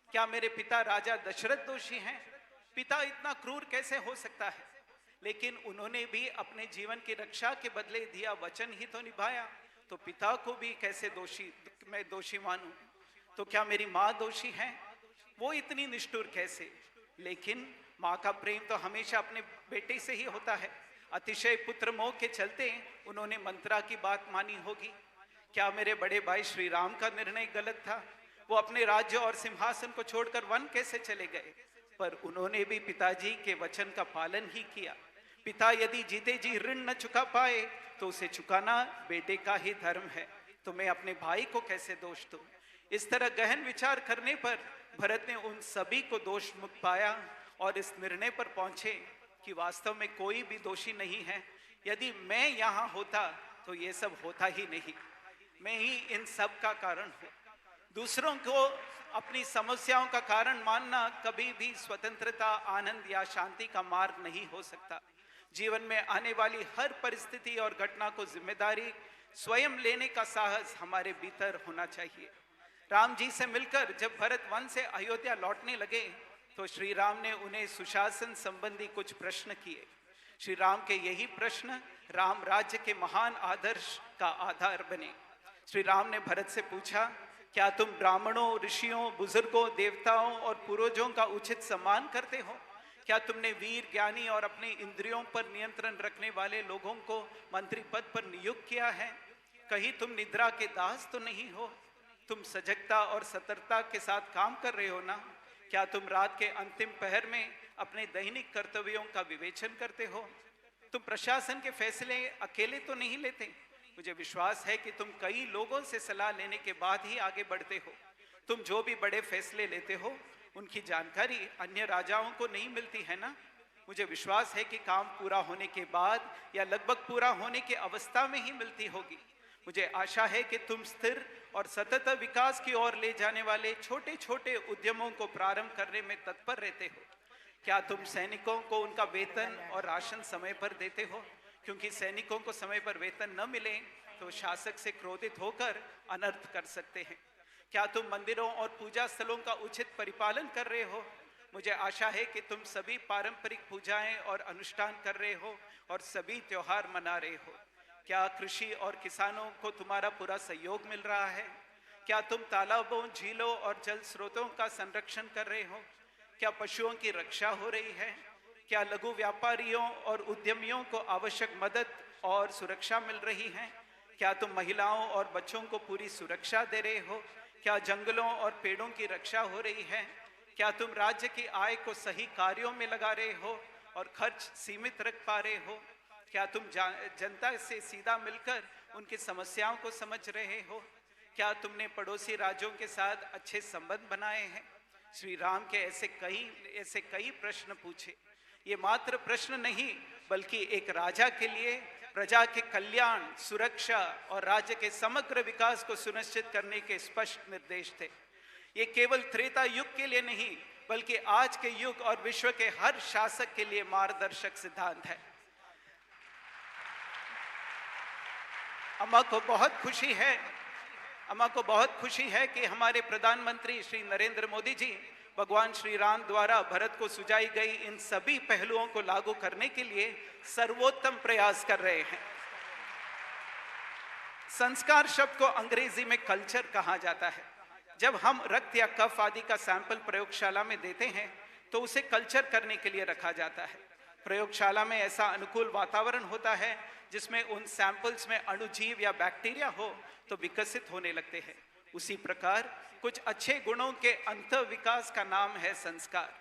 Speaker 5: क्या मेरे पिता राजा दशरथ दोषी हैं? पिता इतना क्रूर कैसे हो सकता है? लेकिन उन्होंने भी अपने जीवन की रक्षा के बदले दिया वचन ही तो निभाया, तो पिता को भी कैसे मैं दोषी मानूं? तो क्या मेरी माँ दोषी है? वो इतनी निष्ठुर कैसे? लेकिन माँ का प्रेम तो हमेशा अपने बेटे से ही होता है। अतिशय पुत्र मोह के चलते उन्होंने मंत्रा की बात मानी होगी। क्या मेरे बड़े भाई श्री राम का निर्णय गलत था? वो अपने राज्य और सिंहासन को छोड़कर वन कैसे चले गए? पर उन्होंने भी पिताजी के वचन का पालन ही किया। पिता यदि जीते जी ऋण न चुका पाए तो उसे चुकाना बेटे का ही धर्म है, तो मैं अपने भाई को कैसे दोष दूं? इस तरह गहन विचार करने पर भरत ने उन सभी को दोष मुक्त पाया और इस निर्णय पर पहुंचे कि वास्तव में कोई भी दोषी नहीं है। यदि मैं यहाँ होता तो ये सब होता ही नहीं, मैं ही इन सब का कारण हूँ। दूसरों को अपनी समस्याओं का कारण मानना कभी भी स्वतंत्रता, आनंद या शांति का मार्ग नहीं हो सकता। जीवन में आने वाली हर परिस्थिति और घटना को जिम्मेदारी स्वयं लेने का साहस हमारे भीतर होना चाहिए। राम जी से मिलकर जब भरत वन से अयोध्या लौटने लगे तो श्री राम ने उन्हें सुशासन संबंधी कुछ प्रश्न किए। श्री राम के यही प्रश्न राम राज्य के महान आदर्श का आधार बने। श्री राम ने भरत से पूछा, क्या तुम ब्राह्मणों, ऋषियों, बुजुर्गों, देवताओं और पूर्वजों का उचित सम्मान करते हो? क्या तुमने वीर, ज्ञानी और अपने इंद्रियों पर नियंत्रण रखने वाले लोगों को मंत्री पद पर नियुक्त किया है? कहीं तुम निद्रा के दास तो नहीं हो? तुम सजगता और सतर्कता के साथ काम कर रहे हो ना? क्या तुम रात के अंतिम पहर में अपने दैनिक कर्तव्यों का विवेचन करते हो? तुम प्रशासन के फैसले अकेले तो नहीं लेते? मुझे विश्वास है कि तुम कई लोगों से सलाह लेने के बाद ही आगे बढ़ते हो। तुम जो भी बड़े फैसले लेते हो उनकी जानकारी अन्य राजाओं को नहीं मिलती है ना? मुझे विश्वास है कि काम पूरा होने के बाद या लगभग पूरा होने की अवस्था में ही मिलती होगी। मुझे आशा है कि तुम स्थिर और सतत विकास की ओर ले जाने वाले छोटे छोटे उद्यमों को प्रारंभ करने में तत्पर रहते हो। क्या तुम सैनिकों को उनका वेतन और राशन समय पर देते हो? क्योंकि सैनिकों को समय पर वेतन न मिले तो शासक से क्रोधित होकर अनर्थ कर सकते हैं। क्या तुम मंदिरों और पूजा स्थलों का उचित परिपालन कर रहे हो? मुझे आशा है कि तुम सभी पारंपरिक पूजाएं और अनुष्ठान कर रहे हो और सभी त्योहार मना रहे हो। क्या कृषि और किसानों को तुम्हारा पूरा सहयोग मिल रहा है? क्या तुम तालाबों, झीलों और जल स्रोतों का संरक्षण कर रहे हो? क्या पशुओं की रक्षा हो रही है? क्या लघु व्यापारियों और उद्यमियों को आवश्यक मदद और सुरक्षा मिल रही है? क्या तुम महिलाओं और बच्चों को पूरी सुरक्षा दे रहे हो? क्या जंगलों और पेड़ों की रक्षा हो रही है? क्या तुम राज्य की आय को सही कार्यों में लगा रहे हो और खर्च सीमित रख पा रहे हो? क्या तुम जनता से सीधा मिलकर उनकी समस्याओं को समझ रहे हो? क्या तुमने पड़ोसी राज्यों के साथ अच्छे संबंध बनाए हैं? श्री राम के ऐसे कई प्रश्न पूछे। ये मात्र प्रश्न नहीं, बल्कि एक राजा के लिए प्रजा के कल्याण, सुरक्षा और राज्य के समग्र विकास को सुनिश्चित करने के स्पष्ट निर्देश थे। ये केवल त्रेता युग के लिए नहीं, बल्कि आज के युग और विश्व के हर शासक के लिए मार्गदर्शक सिद्धांत है। अम्मा को बहुत खुशी है कि हमारे प्रधानमंत्री श्री नरेंद्र मोदी जी भगवान श्री राम द्वारा भारत को सुझाई गई इन सभी पहलुओं को लागू करने के लिए सर्वोत्तम प्रयास कर रहे हैं। संस्कार शब्द को अंग्रेजी में कल्चर कहा जाता है। जब हम रक्त या कफ आदि का सैंपल प्रयोगशाला में देते हैं तो उसे कल्चर करने के लिए रखा जाता है। प्रयोगशाला में ऐसा अनुकूल वातावरण होता है जिसमें उन सैंपल्स में अणुजीव या बैक्टीरिया हो तो विकसित होने लगते हैं। उसी प्रकार कुछ अच्छे गुणों के अंतः विकास का नाम है संस्कार।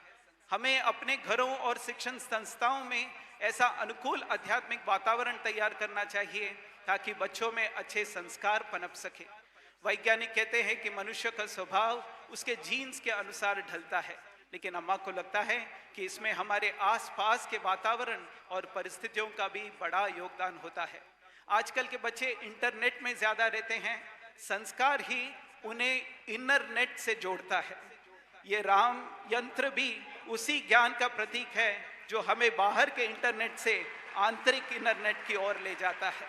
Speaker 5: हमें अपने घरों और शिक्षण संस्थाओं में ऐसा अनुकूल आध्यात्मिक वातावरण तैयार करना चाहिए ताकि बच्चों में अच्छे संस्कार पनप सके। वैज्ञानिक कहते हैं कि मनुष्य का स्वभाव उसके जीन्स के अनुसार ढलता है, लेकिन अम्मा को लगता है कि इसमें हमारे आसपास के वातावरण और परिस्थितियों का भी बड़ा योगदान होता है। आजकल के बच्चे इंटरनेट में ज्यादा रहते हैं, संस्कार ही उन्हें इनर नेट से जोड़ता है। ये राम यंत्र भी उसी ज्ञान का प्रतीक है जो हमें बाहर के इंटरनेट से आंतरिक इंटरनेट की ओर ले जाता है।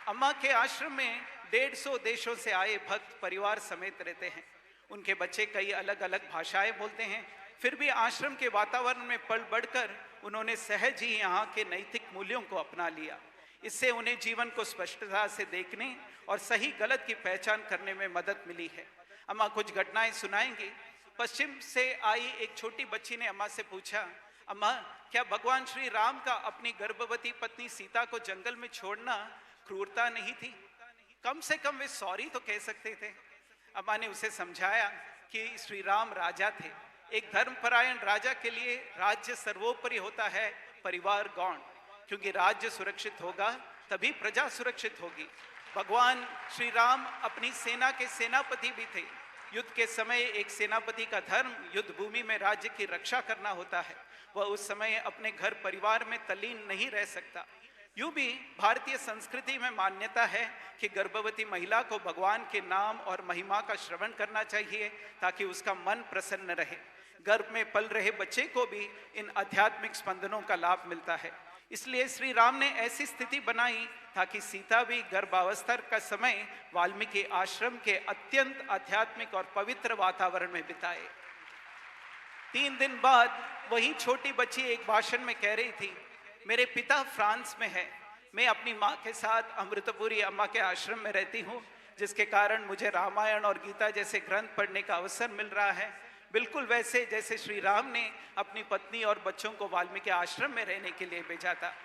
Speaker 5: अम्मा के आश्रम में 150 देशों से आए भक्त परिवार समेत रहते हैं। उनके बच्चे कई अलग अलग भाषाएं बोलते हैं, फिर भी आश्रम के वातावरण में पल बढ़कर उन्होंने सहज ही यहाँ के नैतिक मूल्यों को अपना लिया। इससे उन्हें जीवन को स्पष्टता से देखने और सही गलत की पहचान करने में मदद मिली है। अम्मा कुछ घटनाएं सुनाएंगी। पश्चिम से आई एक छोटी बच्ची ने अम्मा से पूछा, अम्मा क्या भगवान श्री राम का अपनी गर्भवती पत्नी सीता को जंगल में छोड़ना क्रूरता नहीं थी? कम से कम वे सॉरी तो कह सकते थे। अम्मा ने उसे समझाया कि श्री राम राजा थे। एक धर्मपरायण राजा के लिए राज्य सर्वोपरि होता है, परिवार गौण, क्योंकि राज्य सुरक्षित होगा तभी प्रजा सुरक्षित होगी। भगवान श्री राम अपनी सेना के सेनापति भी थे। युद्ध के समय एक सेनापति का धर्म युद्ध भूमि में राज्य की रक्षा करना होता है। वह उस समय अपने घर परिवार में तल्लीन नहीं रह सकता। यूं भी भारतीय संस्कृति में मान्यता है कि गर्भवती महिला को भगवान के नाम और महिमा का श्रवण करना चाहिए ताकि उसका मन प्रसन्न रहे। गर्भ में पल रहे बच्चे को भी इन आध्यात्मिक स्पंदनों का लाभ मिलता है। इसलिए श्री राम ने ऐसी स्थिति बनाई ताकि सीता भी गर्भावस्था का समय वाल्मीकि आश्रम के अत्यंत आध्यात्मिक और पवित्र वातावरण में बिताए। 3 दिन बाद वही छोटी बच्ची एक भाषण में कह रही थी, मेरे पिता फ्रांस में है, मैं अपनी माँ के साथ अमृतपुरी अम्मा के आश्रम में रहती हूँ, जिसके कारण मुझे रामायण और गीता जैसे ग्रंथ पढ़ने का अवसर मिल रहा है, बिल्कुल वैसे जैसे श्री राम ने अपनी पत्नी और बच्चों को वाल्मीकि आश्रम में रहने के लिए भेजा था।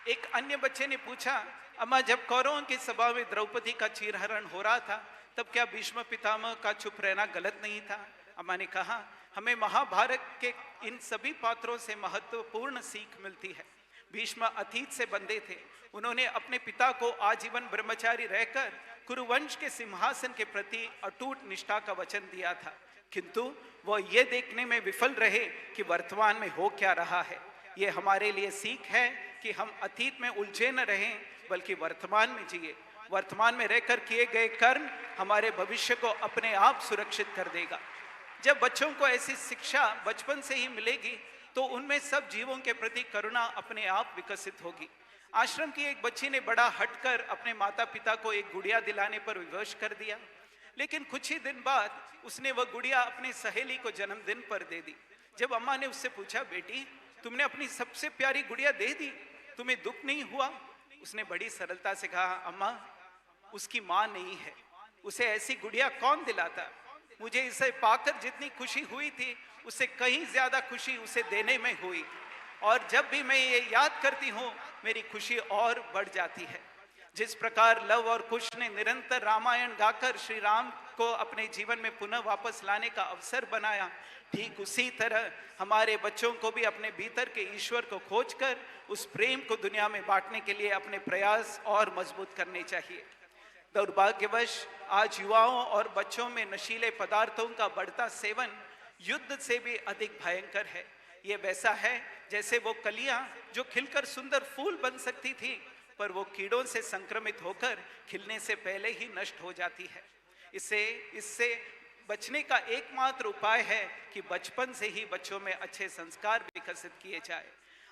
Speaker 5: एक अन्य बच्चे ने पूछा, अम्मा जब कौरवों की सभा में द्रौपदी का चीरहरण हो रहा था तब क्या भीष्म पितामह का चुप रहना गलत नहीं था? अम्मा ने कहा, हमें महाभारत के इन सभी पात्रों से महत्वपूर्ण सीख मिलती है। भीष्म अतीत से बंधे थे। उन्होंने अपने पिता को आजीवन ब्रह्मचारी रहकर कुरुवंश के सिंहासन के प्रति अटूट निष्ठा का वचन दिया था, किंतु वह ये देखने में विफल रहे कि वर्तमान में हो क्या रहा है। ये हमारे लिए सीख है कि हम अतीत में उलझे न रहें बल्कि वर्तमान में जिए। वर्तमान में रहकर किए गए कर्म हमारे भविष्य को अपने आप सुरक्षित कर देगा। जब बच्चों को ऐसी शिक्षा बचपन से ही मिलेगी तो उनमें सब जीवों के प्रति करुणा अपने आप विकसित होगी। आश्रम की एक बच्ची ने बड़ा हटकर अपने माता पिता को एक गुड़िया दिलाने पर विवश कर दिया, लेकिन कुछ ही दिन बाद उसने वह गुड़िया अपनी सहेली को जन्मदिन पर दे दी। जब अम्मा ने उससे पूछा, बेटी तुमने अपनी सबसे प्यारी गुड़िया दे दी, तुम्हें दुख नहीं हुआ? उसने बड़ी सरलता से कहा, अम्मा उसकी माँ नहीं है, उसे ऐसी गुड़िया कौन दिलाता? मुझे इसे पाकर जितनी खुशी हुई थी उससे कहीं ज्यादा खुशी उसे देने में हुई, और जब भी मैं ये याद करती हूँ मेरी खुशी और बढ़ जाती है। जिस प्रकार लव और कुश ने निरंतर रामायण गाकर श्री राम को अपने जीवन में पुनः वापस लाने का अवसर बनाया, ठीक उसी तरह हमारे बच्चों को भी अपने भीतर के ईश्वर को खोजकर उस प्रेम को दुनिया में बांटने के लिए अपने प्रयास और मजबूत करने चाहिए। दुर्भाग्यवश आज युवाओं और बच्चों में नशीले पदार्थों का बढ़ता सेवन युद्ध से भी अधिक भयंकर है। ये वैसा है जैसे वो कलियां जो खिलकर सुंदर फूल बन सकती थी, पर वो कीड़ों से संक्रमित होकर खिलने से पहले ही नष्ट हो जाती है। इससे बचने का एकमात्र उपाय है कि बचपन से ही बच्चों में अच्छे संस्कार विकसित किए जाए।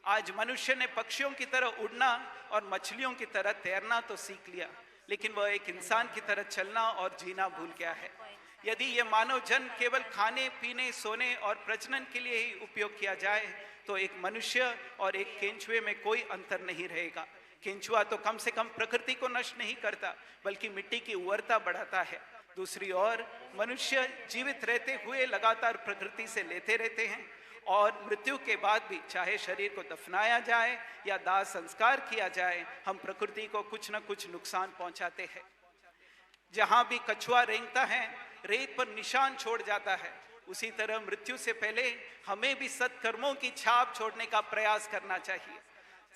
Speaker 5: आज मनुष्य ने पक्षियों की तरह उड़ना और मछलियों की तरह तैरना तो सीख लिया, लेकिन वह एक इंसान की तरह चलना और जीना भूल गया है। यदि ये मानव जन्म केवल खाने पीने सोने और प्रजनन के लिए ही उपयोग किया जाए तो एक मनुष्य और एक केंचुए में कोई अंतर नहीं रहेगा। केंचुआ तो कम से कम प्रकृति को नष्ट नहीं करता बल्कि मिट्टी की उर्वरता बढ़ाता है। दूसरी ओर मनुष्य जीवित रहते हुए लगातार प्रकृति से लेते रहते हैं और मृत्यु के बाद भी चाहे शरीर को दफनाया जाए या दाह संस्कार किया जाए, हम प्रकृति को कुछ न कुछ नुकसान पहुंचाते हैं। जहां भी कछुआ रेंगता है रेत पर निशान छोड़ जाता है, उसी तरह मृत्यु से पहले हमें भी सत्कर्मों की छाप छोड़ने का प्रयास करना चाहिए।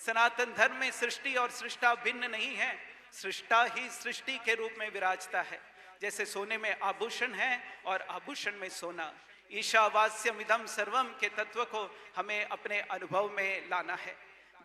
Speaker 5: सनातन धर्म में सृष्टि और सृष्टा भिन्न नहीं है, सृष्टा ही सृष्टि के रूप में विराजता है। जैसे सोने में आभूषण है और आभूषण में सोना, ईशावास्यमिदं सर्वम के तत्व को हमें अपने अनुभव में लाना है।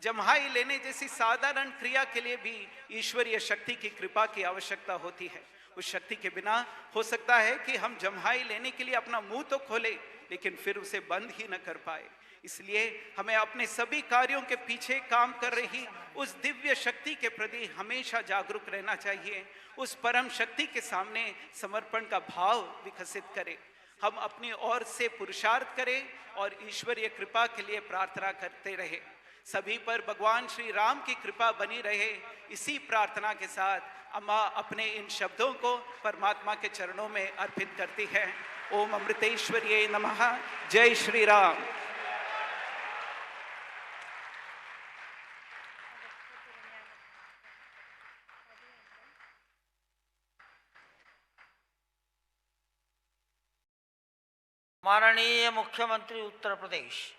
Speaker 5: जम्हाई लेने जैसी साधारण क्रिया के लिए भी ईश्वरीय शक्ति की कृपा की आवश्यकता होती है। उस शक्ति के बिना हो सकता है कि हम जम्हाई लेने के लिए अपना मुंह तो खोले लेकिन फिर उसे बंद ही न कर पाए। इसलिए हमें अपने सभी कार्यों के पीछे काम कर रही उस दिव्य शक्ति के प्रति हमेशा जागरूक रहना चाहिए। उस परम शक्ति के सामने समर्पण का भाव विकसित करें। हम अपनी ओर से पुरुषार्थ करें और ईश्वरीय कृपा के लिए प्रार्थना करते रहें। सभी पर भगवान श्री राम की कृपा बनी रहे, इसी प्रार्थना के साथ अम्मा अपने इन शब्दों को परमात्मा के चरणों में अर्पित करती है। ओम अमृतेश्वर्ये नमः। जय श्री राम।
Speaker 2: माननीय मुख्यमंत्री उत्तर प्रदेश।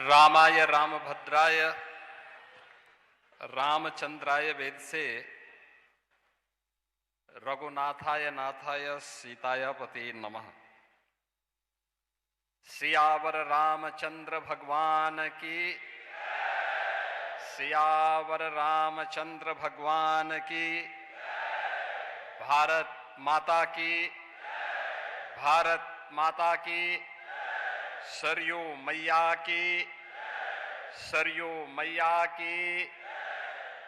Speaker 6: रामाय रामभद्राय रामचंद्राय वेदसे रघुनाथाय नाथाय सीताय पते नमः। सियावर रामचंद्र भगवान की, सियावर रामचंद्र भगवान की। भारत माता की, भारत माता की। सरयू मैया की, सरयू मैया की।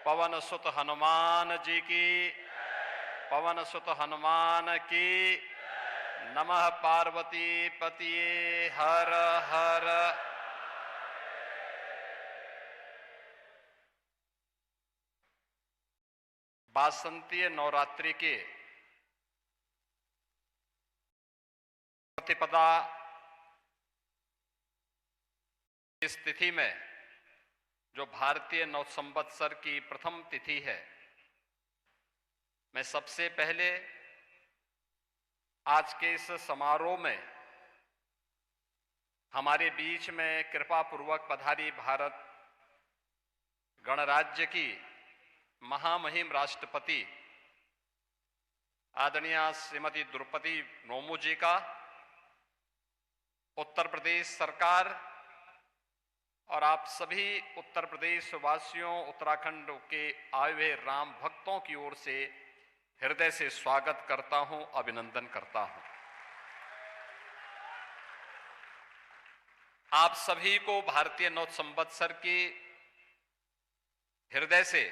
Speaker 6: पवन सुत हनुमान जी की, पवन सुत हनुमान की। नमः पार्वती पतिये हर हर। वासंतीय नवरात्रि के प्रतिपदा इस तिथि में जो भारतीय नव संवत्सर की प्रथम तिथि है, मैं सबसे पहले आज के इस समारोह में हमारे बीच में कृपा पूर्वक पधारी भारत गणराज्य की महामहिम राष्ट्रपति आदरणीय श्रीमती द्रौपदी मुर्मू जी का, उत्तर प्रदेश सरकार और आप सभी उत्तर प्रदेश वासियों, उत्तराखंड के आए हुए राम भक्तों की ओर से हृदय से स्वागत करता हूं, अभिनंदन करता हूं। आप सभी को भारतीय नव संवत्सर की हृदय से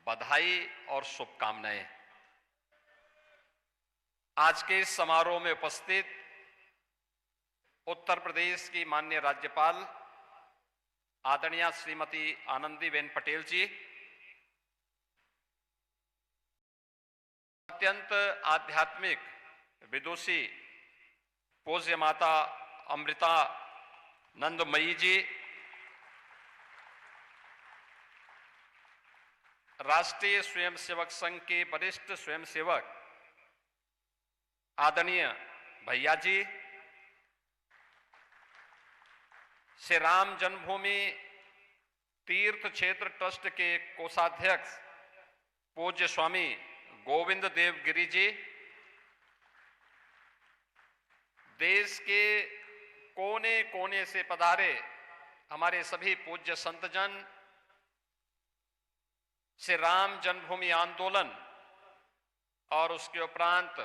Speaker 6: बधाई और शुभकामनाएं। आज के इस समारोह में उपस्थित उत्तर प्रदेश की माननीय राज्यपाल आदरणीय श्रीमती आनंदीबेन पटेल जी, अत्यंत आध्यात्मिक विदुषी पूज्य माता अमृता नंदमयी जी, राष्ट्रीय स्वयंसेवक संघ के वरिष्ठ स्वयंसेवक आदरणीय भैया जी, श्री राम जन्मभूमि तीर्थ क्षेत्र ट्रस्ट के कोषाध्यक्ष पूज्य स्वामी गोविंद देव गिरी जी, देश के कोने कोने से पधारे हमारे सभी पूज्य संतजन, श्री राम जन्मभूमि आंदोलन और उसके उपरांत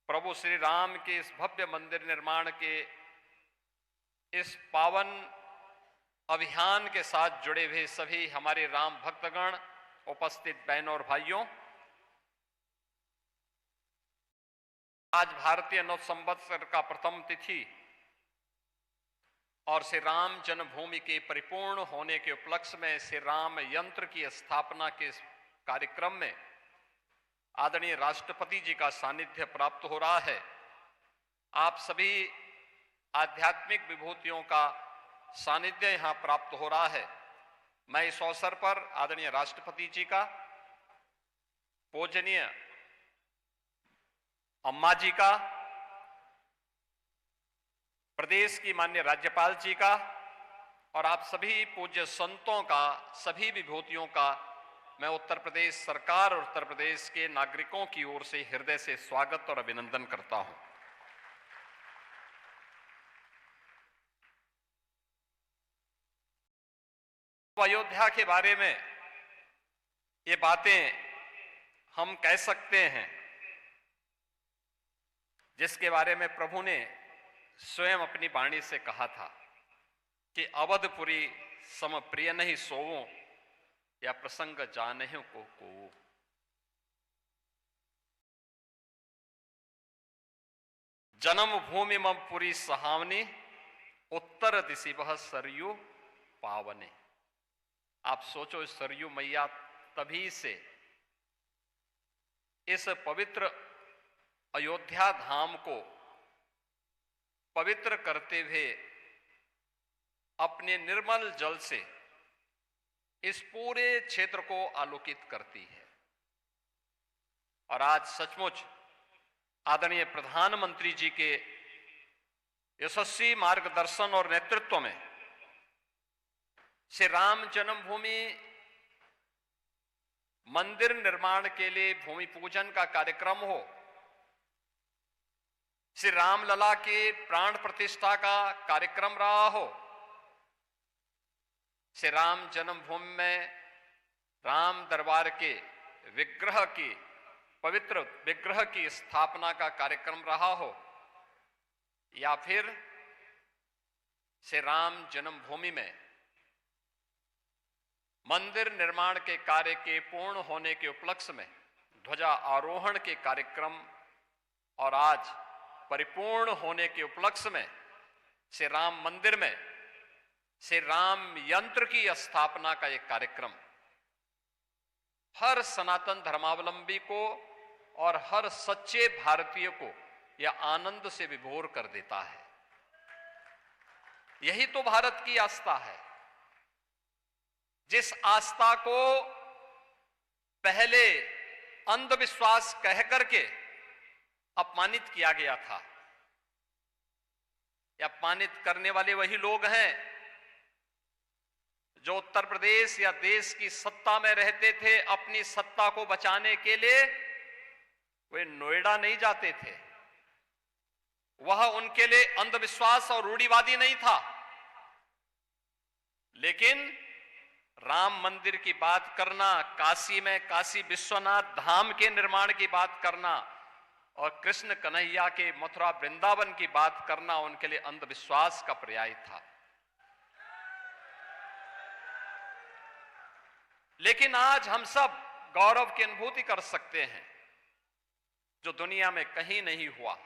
Speaker 6: प्रभु श्री राम के इस भव्य मंदिर निर्माण के इस पावन अभियान के साथ जुड़े हुए सभी हमारे राम भक्तगण, उपस्थित बहनों और भाइयों, आज भारतीय नव संवत्सर का प्रथम तिथि और श्री राम जन्मभूमि के परिपूर्ण होने के उपलक्ष्य में श्री राम यंत्र की स्थापना के इस कार्यक्रम में आदरणीय राष्ट्रपति जी का सानिध्य प्राप्त हो रहा है। आप सभी आध्यात्मिक विभूतियों का सानिध्य यहां प्राप्त हो रहा है। मैं इस अवसर पर आदरणीय राष्ट्रपति जी का, पूजनीय अम्मा जी का, प्रदेश की माननीय राज्यपाल जी का और आप सभी पूज्य संतों का, सभी विभूतियों का मैं उत्तर प्रदेश सरकार और उत्तर प्रदेश के नागरिकों की ओर से हृदय से स्वागत और अभिनंदन करता हूं। अयोध्या के बारे में ये बातें हम कह सकते हैं जिसके बारे में प्रभु ने स्वयं अपनी वाणी से कहा था कि अवधपुरी सम प्रिय नहीं सोवो, या प्रसंग जानहु को जन्म भूमि मम पुरी सहावनी, उत्तर दिशि बह सरयू पावने। आप सोचो, सरयू मैया तभी से इस पवित्र अयोध्या धाम को पवित्र करते हुए अपने निर्मल जल से इस पूरे क्षेत्र को आलोकित करती है। और आज सचमुच आदरणीय प्रधानमंत्री जी के यशस्वी मार्गदर्शन और नेतृत्व में श्री राम जन्मभूमि मंदिर निर्माण के लिए भूमि पूजन का कार्यक्रम हो, श्री रामलला के प्राण प्रतिष्ठा का कार्यक्रम रहा हो, श्री राम जन्मभूमि में राम दरबार के विग्रह की, पवित्र विग्रह की स्थापना का कार्यक्रम रहा हो, या फिर श्री राम जन्मभूमि में मंदिर निर्माण के कार्य के पूर्ण होने के उपलक्ष्य में ध्वजा आरोहण के कार्यक्रम और आज परिपूर्ण होने के उपलक्ष्य में श्री राम मंदिर में श्री राम यंत्र की स्थापना का एक कार्यक्रम हर सनातन धर्मावलंबी को और हर सच्चे भारतीय को यह आनंद से विभोर कर देता है। यही तो भारत की आस्था है, जिस आस्था को पहले अंधविश्वास कह करके अपमानित किया गया था। या अपमानित करने वाले वही लोग हैं जो उत्तर प्रदेश या देश की सत्ता में रहते थे। अपनी सत्ता को बचाने के लिए वे नोएडा नहीं जाते थे, वह उनके लिए अंधविश्वास और रूढ़िवादी नहीं था। लेकिन राम मंदिर की बात करना, काशी में काशी विश्वनाथ धाम के निर्माण की बात करना और कृष्ण कन्हैया के मथुरा वृंदावन की बात करना उनके लिए अंधविश्वास का पर्याय था। लेकिन आज हम सब गौरव की अनुभूति कर सकते हैं जो दुनिया में कहीं नहीं हुआ।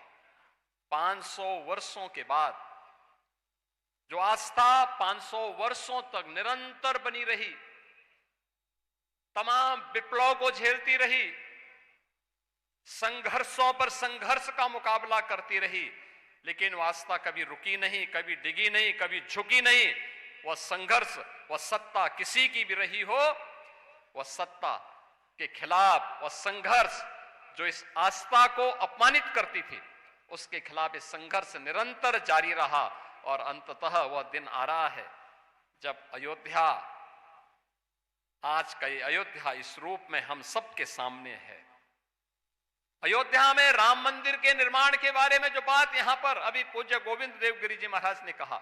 Speaker 6: 500 वर्षों के बाद जो आस्था 500 वर्षों तक निरंतर बनी रही, तमाम विप्लव को झेलती रही, संघर्षों पर संघर्ष का मुकाबला करती रही, लेकिन वह आस्था कभी रुकी नहीं, कभी डिगी नहीं, कभी झुकी नहीं। वह संघर्ष, वह सत्ता किसी की भी रही हो, वह सत्ता के खिलाफ वह संघर्ष जो इस आस्था को अपमानित करती थी, उसके खिलाफ ये संघर्ष निरंतर जारी रहा। और अंततः वह दिन आ रहा है जब अयोध्या, आज का ये अयोध्या इस रूप में हम सबके सामने है। अयोध्या में राम मंदिर के निर्माण के बारे में जो बात यहां पर अभी पूज्य गोविंद देव गिरि जी महाराज ने कहा,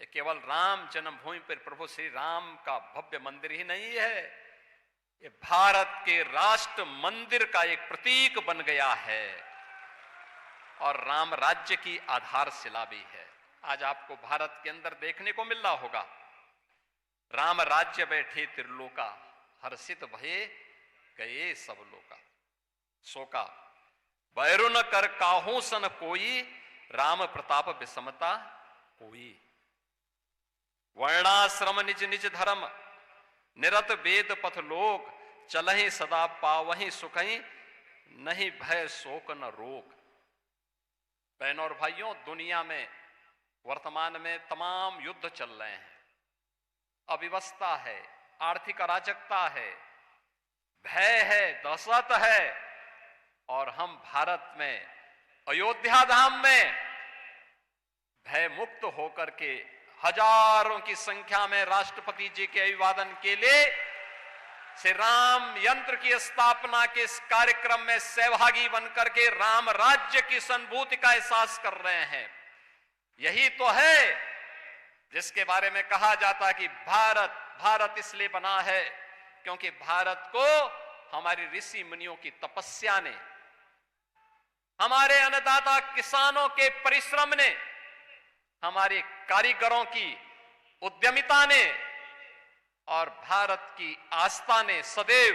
Speaker 6: ये केवल राम जन्मभूमि पर प्रभु श्री राम का भव्य मंदिर ही नहीं है, ये भारत के राष्ट्र मंदिर का एक प्रतीक बन गया है और राम राज्य की आधारशिला भी है। आज आपको भारत के अंदर देखने को मिल रहा होगा, राम राज्य बैठे त्रिलोका, हर्षित भये गए सब लोका। शोका बैरुन कर काहू सन कोई, राम प्रताप विषमता कोई। वर्णाश्रम निज निज धर्म, निरत वेद पथ लोक, चलहि सदा पावहि सुखहि, नहीं भय शोक न रोग। बहनों और भाइयों, दुनिया में वर्तमान में तमाम युद्ध चल रहे हैं, अव्यवस्था है, आर्थिक अराजकता है, भय है, दहशत है, और हम भारत में अयोध्या धाम में भय मुक्त होकर के हजारों की संख्या में राष्ट्रपति जी के अभिवादन के लिए श्री राम यंत्र की स्थापना के इस कार्यक्रम में सहभागी बनकर के राम राज्य की अनुभूति का एहसास कर रहे हैं। यही तो है जिसके बारे में कहा जाता है कि भारत भारत इसलिए बना है क्योंकि भारत को हमारी ऋषि मुनियों की तपस्या ने, हमारे अन्नदाता किसानों के परिश्रम ने, हमारे कारीगरों की उद्यमिता ने और भारत की आस्था ने सदैव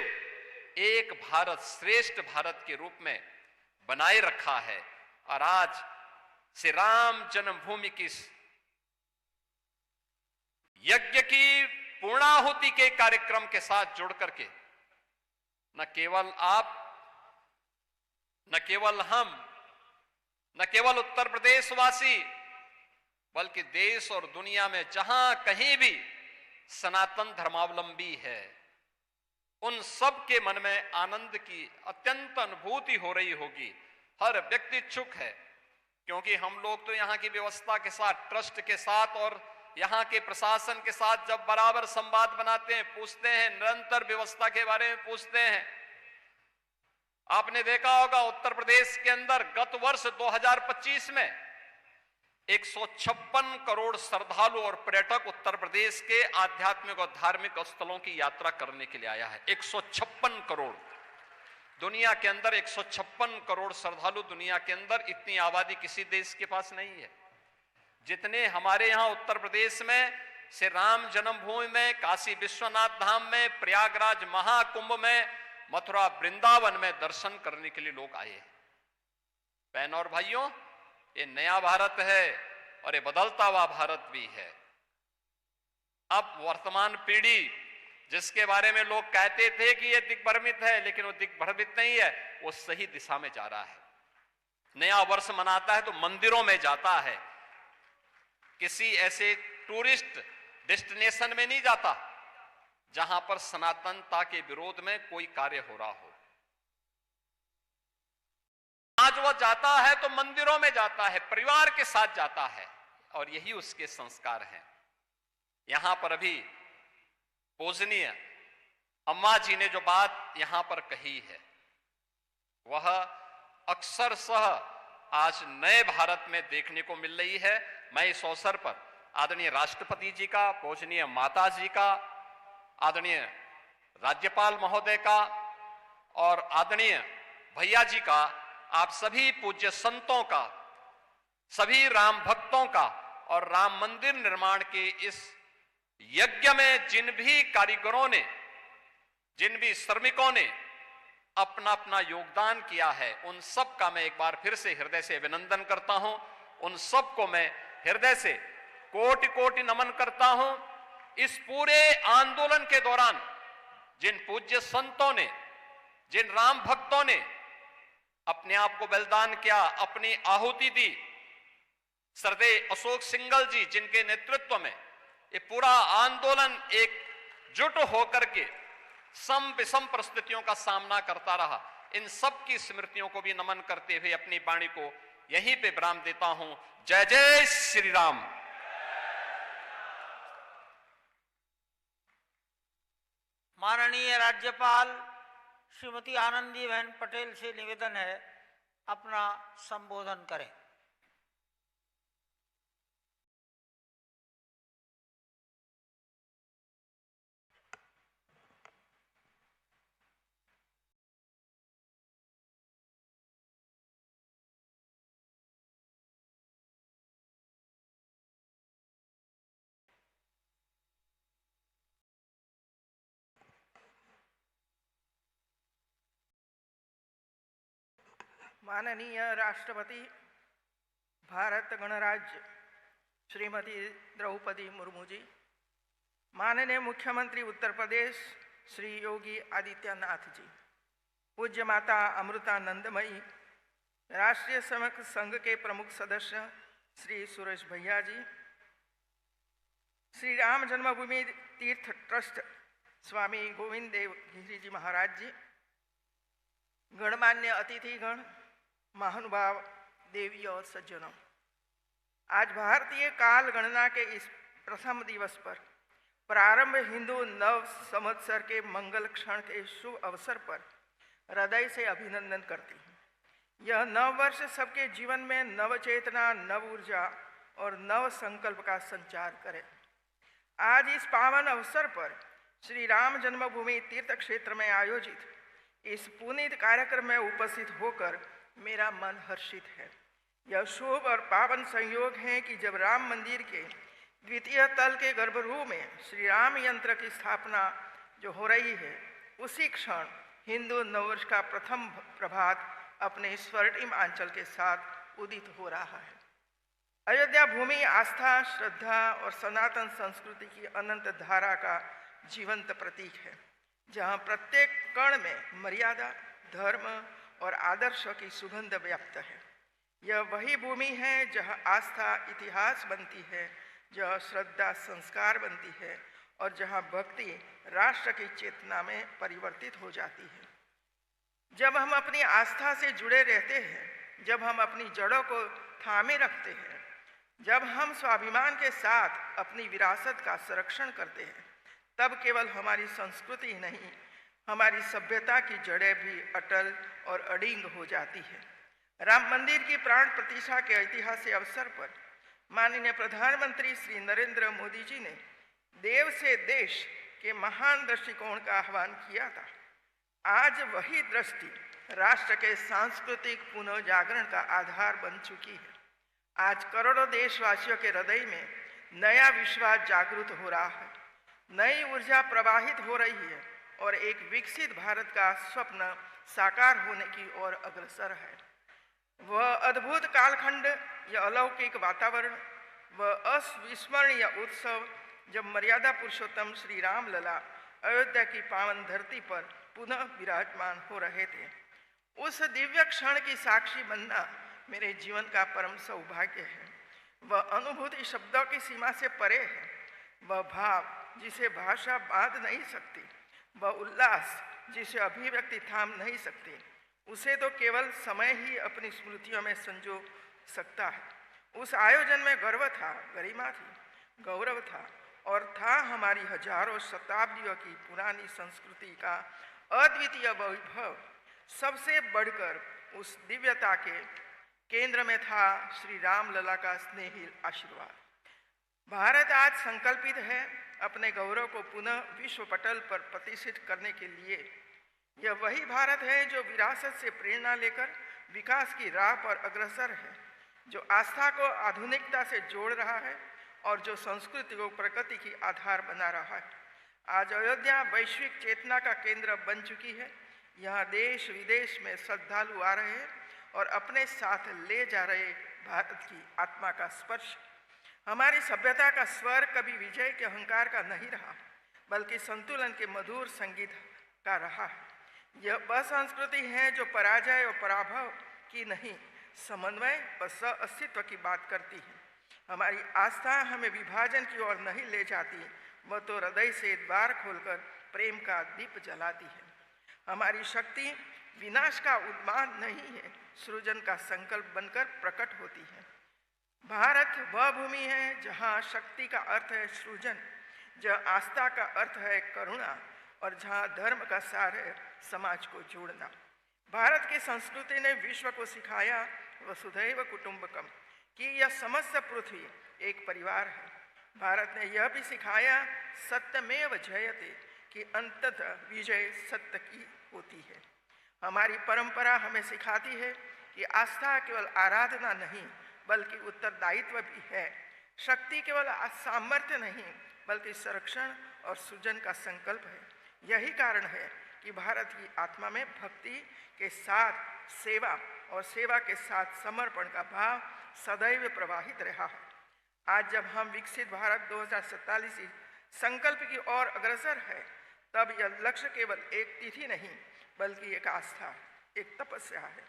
Speaker 6: एक भारत श्रेष्ठ भारत के रूप में बनाए रखा है। और आज श्री राम जन्मभूमि की यज्ञ की पूर्णाहुति के कार्यक्रम के साथ जुड़ करके न केवल आप, न केवल हम, न केवल उत्तर प्रदेश वासी, बल्कि देश और दुनिया में जहां कहीं भी सनातन धर्मावलंबी है, उन सब के मन में आनंद की अत्यंत अनुभूति हो रही होगी। हर व्यक्ति इच्छुक है, क्योंकि हम लोग तो यहाँ की व्यवस्था के साथ, ट्रस्ट के साथ और यहाँ के प्रशासन के साथ जब बराबर संवाद बनाते हैं, पूछते हैं, निरंतर व्यवस्था के बारे में पूछते हैं। आपने देखा होगा उत्तर प्रदेश के अंदर गत वर्ष 2025 में 156 करोड़ श्रद्धालु और पर्यटक उत्तर प्रदेश के आध्यात्मिक और धार्मिक स्थलों की यात्रा करने के लिए आया है। 156 करोड़, दुनिया के अंदर 156 करोड़ श्रद्धालु, दुनिया के अंदर इतनी आबादी किसी देश के पास नहीं है जितने हमारे यहाँ उत्तर प्रदेश में श्री राम जन्मभूमि में, काशी विश्वनाथ धाम में, प्रयागराज महाकुंभ में, मथुरा वृंदावन में दर्शन करने के लिए लोग आए हैं। बहनों और भाइयों, ये नया भारत है और ये बदलता हुआ भारत भी है। अब वर्तमान पीढ़ी जिसके बारे में लोग कहते थे कि ये दिग्भ्रमित है, लेकिन वो दिग्भ्रमित नहीं है, वो सही दिशा में जा रहा है। नया वर्ष मनाता है तो मंदिरों में जाता है, किसी ऐसे टूरिस्ट डेस्टिनेशन में नहीं जाता जहां पर सनातनता के विरोध में कोई कार्य हो रहा हो। आज वो जाता है तो मंदिरों में जाता है, परिवार के साथ जाता है, और यही उसके संस्कार हैं। यहां पर अभी पूजनीय अम्मा जी ने जो बात यहां पर कही है, वह अक्सरशः आज नए भारत में देखने को मिल रही है। मैं इस अवसर पर आदरणीय राष्ट्रपति जी का, पूजनीय माता जी का, आदरणीय राज्यपाल महोदय का और आदरणीय भैया जी का, आप सभी पूज्य संतों का, सभी राम भक्तों का और राम मंदिर निर्माण के इस यज्ञ में जिन भी कारीगरों ने, जिन भी श्रमिकों ने अपना अपना योगदान किया है, उन सब का मैं एक बार फिर से हृदय से अभिनंदन करता हूं। उन सब को मैं हृदय से कोटि कोटि नमन करता हूं। इस पूरे आंदोलन के दौरान जिन पूज्य संतों ने, जिन राम भक्तों ने अपने आप को बलिदान किया, अपनी आहुति दी, श्रद्धेय अशोक सिंघल जी जिनके नेतृत्व में ये पूरा आंदोलन एकजुट होकर के सम विषम परिस्थितियों का सामना करता रहा, इन सब की स्मृतियों को भी नमन करते हुए अपनी वाणी को यहीं पे विराम देता हूं। जय जय श्री राम।
Speaker 2: माननीय राज्यपाल श्रीमती आनंदीबेन पटेल से निवेदन है अपना संबोधन करें।
Speaker 7: माननीय राष्ट्रपति भारत गणराज्य श्रीमती द्रौपदी मुर्मू जी, माननीय मुख्यमंत्री उत्तर प्रदेश श्री योगी आदित्यनाथ जी, पूज्य माता अमृतानंदमयी, राष्ट्रीय सेवक संघ के प्रमुख सदस्य श्री सुरेश भैया जी, श्री राम जन्मभूमि तीर्थ ट्रस्ट स्वामी गोविंद देव गिरी जी महाराज जी, गणमान्य अतिथिगण, महानुभाव देवी और सज्जनों, आज भारतीय काल गणना के इस प्रथम दिवस पर प्रारंभ हिंदू नव संवत्सर के मंगल क्षण के शुभ अवसर पर हृदय से अभिनंदन करती हूँ। यह नव वर्ष सबके जीवन में नव चेतना, नव ऊर्जा और नव संकल्प का संचार करे। आज इस पावन अवसर पर श्री राम जन्मभूमि तीर्थ क्षेत्र में आयोजित इस पुनीत कार्यक्रम में उपस्थित होकर मेरा मन हर्षित है। यह शुभ और पावन संयोग है कि जब राम मंदिर के द्वितीय तल के गर्भगृह में श्री राम यंत्र की स्थापना जो हो रही है, उसी क्षण हिंदू नववर्ष का प्रथम प्रभात अपने स्वर्णिम आंचल के साथ उदित हो रहा है। अयोध्या भूमि आस्था, श्रद्धा और सनातन संस्कृति की अनंत धारा का जीवंत प्रतीक है, जहाँ प्रत्येक कण में मर्यादा, धर्म और आदर्श की सुगंध व्याप्त है। यह वही भूमि है जहाँ आस्था इतिहास बनती है, जहाँ श्रद्धा संस्कार बनती है और जहाँ भक्ति राष्ट्र की चेतना में परिवर्तित हो जाती है। जब हम अपनी आस्था से जुड़े रहते हैं, जब हम अपनी जड़ों को थामे रखते हैं, जब हम स्वाभिमान के साथ अपनी विरासत का संरक्षण करते हैं, तब केवल हमारी संस्कृति नहीं, हमारी सभ्यता की जड़ें भी अटल और अडिंग हो जाती है। राम मंदिर की प्राण प्रतिष्ठा के ऐतिहासिक अवसर पर माननीय प्रधानमंत्री श्री नरेंद्र मोदी जी ने देव से देश के महान दृष्टिकोण का आह्वान किया था। आज वही दृष्टि राष्ट्र के सांस्कृतिक पुनर्जागरण का आधार बन चुकी है। आज करोड़ों देशवासियों के हृदय में नया विश्वास जागृत हो रहा है, नई ऊर्जा प्रवाहित हो रही है और एक विकसित भारत का स्वप्न साकार होने की ओर अग्रसर है। वह अद्भुत कालखंड, यह अलौकिक वातावरण, वह अविस्मरणीय उत्सव जब मर्यादा पुरुषोत्तम श्री राम लला अयोध्या की पावन धरती पर पुनः विराजमान हो रहे थे, उस दिव्य क्षण की साक्षी बनना मेरे जीवन का परम सौभाग्य है। वह अनुभूति शब्दों की सीमा से परे है, वह भाव जिसे भाषा बांध नहीं सकती, वह उल्लास जिसे अभिव्यक्ति थाम नहीं सकती, उसे तो केवल समय ही अपनी स्मृतियों में संजो सकता है। उस आयोजन में गर्व था, गरिमा थी, गौरव था और था हमारी हजारों शताब्दियों की पुरानी संस्कृति का अद्वितीय वैभव। सबसे बढ़कर उस दिव्यता के केंद्र में था श्री राम लला का स्नेही आशीर्वाद। भारत आज संकल्पित है अपने गौरव को पुनः विश्व पटल पर प्रतिष्ठित करने के लिए। यह वही भारत है जो विरासत से प्रेरणा लेकर विकास की राह पर अग्रसर है, जो आस्था को आधुनिकता से जोड़ रहा है और जो संस्कृति को प्रगति की आधार बना रहा है। आज अयोध्या वैश्विक चेतना का केंद्र बन चुकी है। यहाँ देश विदेश में श्रद्धालु आ रहे हैं और अपने साथ ले जा रहे भारत की आत्मा का स्पर्श। हमारी सभ्यता का स्वर कभी विजय के अहंकार का नहीं रहा, बल्कि संतुलन के मधुर संगीत का रहा है। यह वह संस्कृति है जो पराजय और पराभव की नहीं, समन्वय और सह-अस्तित्व की बात करती है। हमारी आस्था हमें विभाजन की ओर नहीं ले जाती, वह तो हृदय से द्वार खोलकर प्रेम का दीप जलाती है। हमारी शक्ति विनाश का उन्माद नहीं है, सृजन का संकल्प बनकर प्रकट होती है। भारत वह भूमि है जहाँ शक्ति का अर्थ है सृजन, जहाँ आस्था का अर्थ है करुणा और जहाँ धर्म का सार है समाज को जोड़ना। भारत की संस्कृति ने विश्व को सिखाया वसुधैव कुटुंबकम कि यह समस्त पृथ्वी एक परिवार है। भारत ने यह भी सिखाया सत्यमेव जयते कि अंततः विजय सत्य की होती है। हमारी परंपरा हमें सिखाती है कि आस्था केवल आराधना नहीं बल्कि उत्तरदायित्व भी है। शक्ति केवल सामर्थ्य नहीं बल्कि संरक्षण और सृजन का संकल्प है। यही कारण है कि भारत की आत्मा में भक्ति के साथ सेवा और सेवा के साथ समर्पण का भाव सदैव प्रवाहित रहा है। आज जब हम विकसित भारत 2047 संकल्प की ओर अग्रसर है, तब यह लक्ष्य केवल एक तिथि नहीं बल्कि एक आस्था, एक तपस्या है,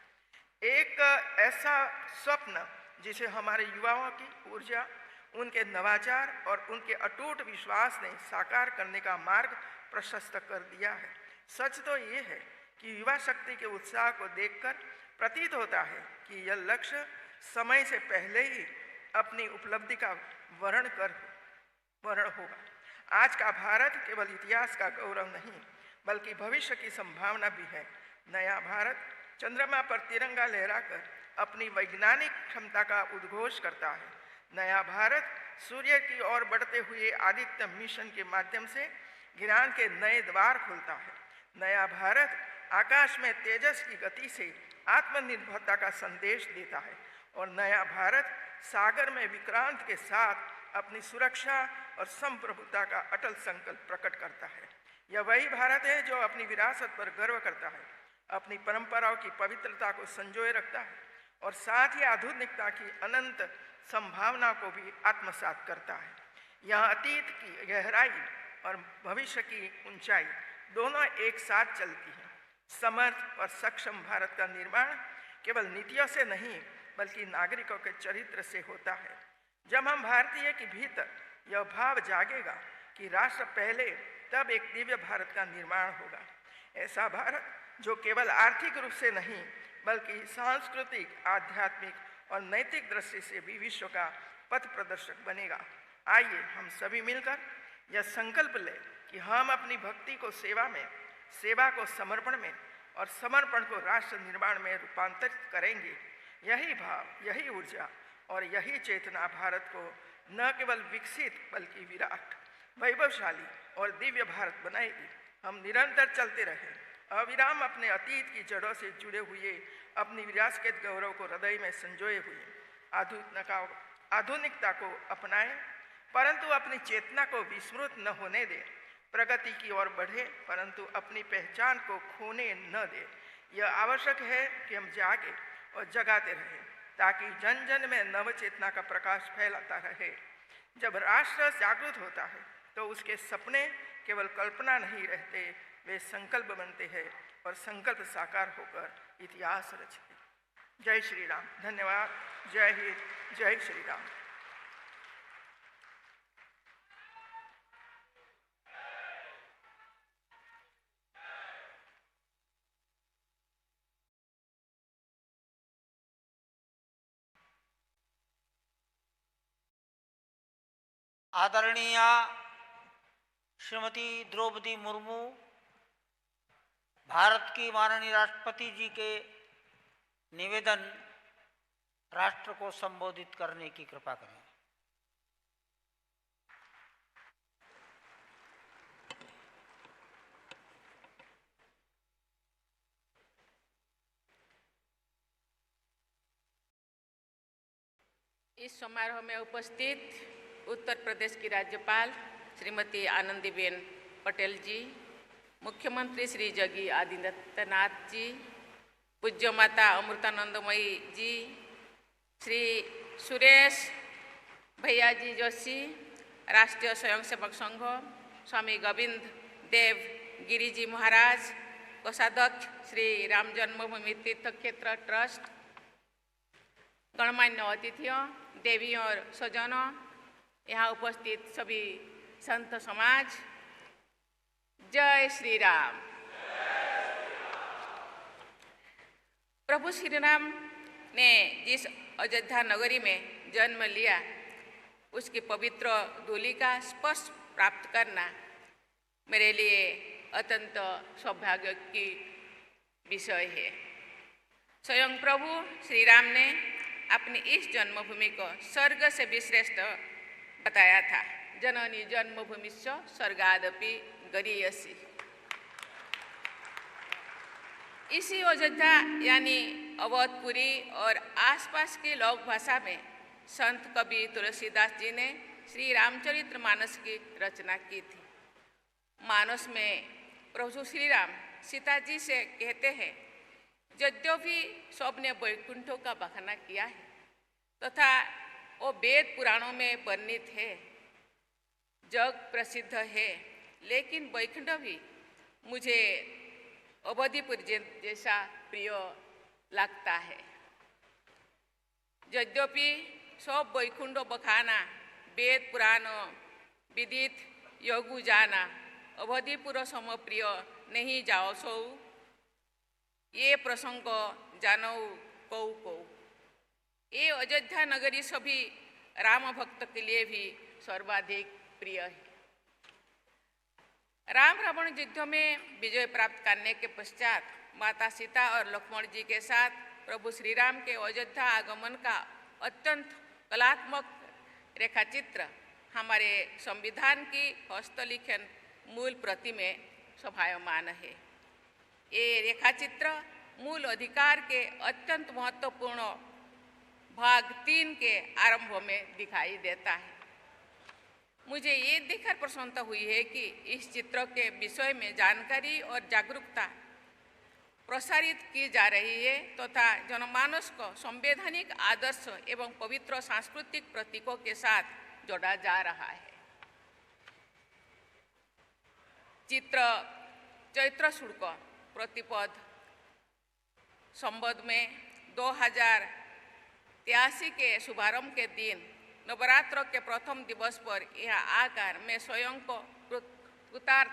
Speaker 7: एक ऐसा स्वप्न जिसे हमारे युवाओं की ऊर्जा, उनके नवाचार और उनके अटूट विश्वास ने साकार करने का मार्ग प्रशस्त कर दिया है। सच तो ये है कि युवा शक्ति के उत्साह को देखकर प्रतीत होता है कि यह लक्ष्य समय से पहले ही अपनी उपलब्धि का वर्ण होगा। आज का भारत केवल इतिहास का गौरव नहीं बल्कि भविष्य की संभावना भी है। नया भारत चंद्रमा पर तिरंगा लहराकर अपनी वैज्ञानिक क्षमता का उद्घोष करता है। नया भारत सूर्य की ओर बढ़ते हुए आदित्य मिशन के माध्यम से ज्ञान के नए द्वार खोलता है। नया भारत आकाश में तेजस की गति से आत्मनिर्भरता का संदेश देता है और नया भारत सागर में विक्रांत के साथ अपनी सुरक्षा और संप्रभुता का अटल संकल्प प्रकट करता है। यह वही भारत है जो अपनी विरासत पर गर्व करता है, अपनी परंपराओं की पवित्रता को संजोए रखता है और साथ ही आधुनिकता की अनंत संभावना को भी आत्मसात करता है। यहाँ अतीत की गहराई और भविष्य की ऊंचाई दोनों एक साथ चलती हैं। समर्थ और सक्षम भारत का निर्माण केवल नीतियों से नहीं बल्कि नागरिकों के चरित्र से होता है। जब हम भारतीय के भीतर यह भाव जागेगा कि राष्ट्र पहले, तब एक दिव्य भारत का निर्माण होगा। ऐसा भारत जो केवल आर्थिक रूप से नहीं बल्कि सांस्कृतिक, आध्यात्मिक और नैतिक दृष्टि से भी विश्व का पथ प्रदर्शक बनेगा। आइए हम सभी मिलकर यह संकल्प लें कि हम अपनी भक्ति को सेवा में, सेवा को समर्पण में और समर्पण को राष्ट्र निर्माण में रूपांतरित करेंगे। यही भाव, यही ऊर्जा और यही चेतना भारत को न केवल विकसित बल्कि विराट, वैभवशाली और दिव्य भारत बनाएगी। हम निरंतर चलते रहें, अविराम अपने अतीत की जड़ों से जुड़े हुए, अपनी विरासत के गौरव को हृदय में संजोए हुए आधुनिकता को अपनाएं, परंतु अपनी चेतना को विस्मृत न होने दें। प्रगति की ओर बढ़े परंतु अपनी पहचान को खोने न दे। यह आवश्यक है कि हम जागे और जगाते रहें ताकि जन जन में नव चेतना का प्रकाश फैलाता रहे। जब राष्ट्र जागृत होता है तो उसके सपने केवल कल्पना नहीं रहते, वे संकल्प बनते हैं और संकल्प साकार होकर इतिहास रचते। जय श्री राम। धन्यवाद। जय हिंद। जय श्री राम।
Speaker 2: आदरणीय श्रीमती द्रौपदी मुर्मू भारत की माननीय राष्ट्रपति जी के निवेदन राष्ट्र को संबोधित करने की कृपा करें।
Speaker 8: इस समारोह में उपस्थित उत्तर प्रदेश की राज्यपाल श्रीमती आनंदीबेन पटेल जी, मुख्यमंत्री श्री योगी आदित्यनाथ जी, पूज्य माता अमृतानंदमयी जी, श्री सुरेश भैया जी जोशी, राष्ट्रीय स्वयंसेवक संघ, स्वामी गोविंद देव गिरी जी महाराज, कोषाध्यक्ष श्री राम जन्मभूमि तीर्थ क्षेत्र ट्रस्ट, गणमान्य अतिथियों, देवी और स्वजनों, यहाँ उपस्थित सभी संत समाज, जय श्री राम। प्रभु श्री राम ने जिस अयोध्या नगरी में जन्म लिया, उसकी पवित्र धूलि का स्पर्श प्राप्त करना मेरे लिए अत्यंत सौभाग्य की विषय है। स्वयं प्रभु श्री राम ने अपनी इस जन्मभूमि को स्वर्ग से भी श्रेष्ठ बताया था। जननी जन्मभूमिश्च स्वर्गादपि गरीयसी। इसी अयोध्या यानी अवधपुरी और आसपास की लोक भाषा में संत कवि तुलसीदास जी ने श्री रामचरित्र मानस की रचना की थी। मानस में प्रभु श्री राम सीता जी से कहते हैं, यद्यपि सबने वैकुंठों का बखाना किया है तथा वो वेद पुराणों में वर्णित है, जग प्रसिद्ध है, लेकिन वैकुंठ भी मुझे अवधिपुर जैसा प्रिय लगता है। यद्यपि सब वैकुंठ बखाना, वेद पुराण विदित योगु जाना, अवधिपुर सम प्रिय नहीं जाओ सो, ये प्रसंग जानो कौ कौ। ये अयोध्या नगरी सभी राम भक्त के लिए भी सर्वाधिक प्रिय है। राम रावण युद्ध में विजय प्राप्त करने के पश्चात माता सीता और लक्ष्मण जी के साथ प्रभु श्री राम के अयोध्या आगमन का अत्यंत कलात्मक रेखाचित्र हमारे संविधान की हस्तलिखन मूल प्रति में शोभायमान है। ये रेखाचित्र मूल अधिकार के अत्यंत महत्वपूर्ण भाग 3 के आरंभ में दिखाई देता है। मुझे ये देखकर प्रसन्नता हुई है कि इस चित्र के विषय में जानकारी और जागरूकता प्रसारित की जा रही है तथा जनमानस को संवैधानिक आदर्श एवं पवित्र सांस्कृतिक प्रतीकों के साथ जोड़ा जा रहा है। चित्र चैत्र शुक्ल प्रतिपद संबंध में 2083 के शुभारंभ के दिन नवरात्र के प्रथम दिवस पर यहाँ आकर मैं स्वयं को कृतार्थ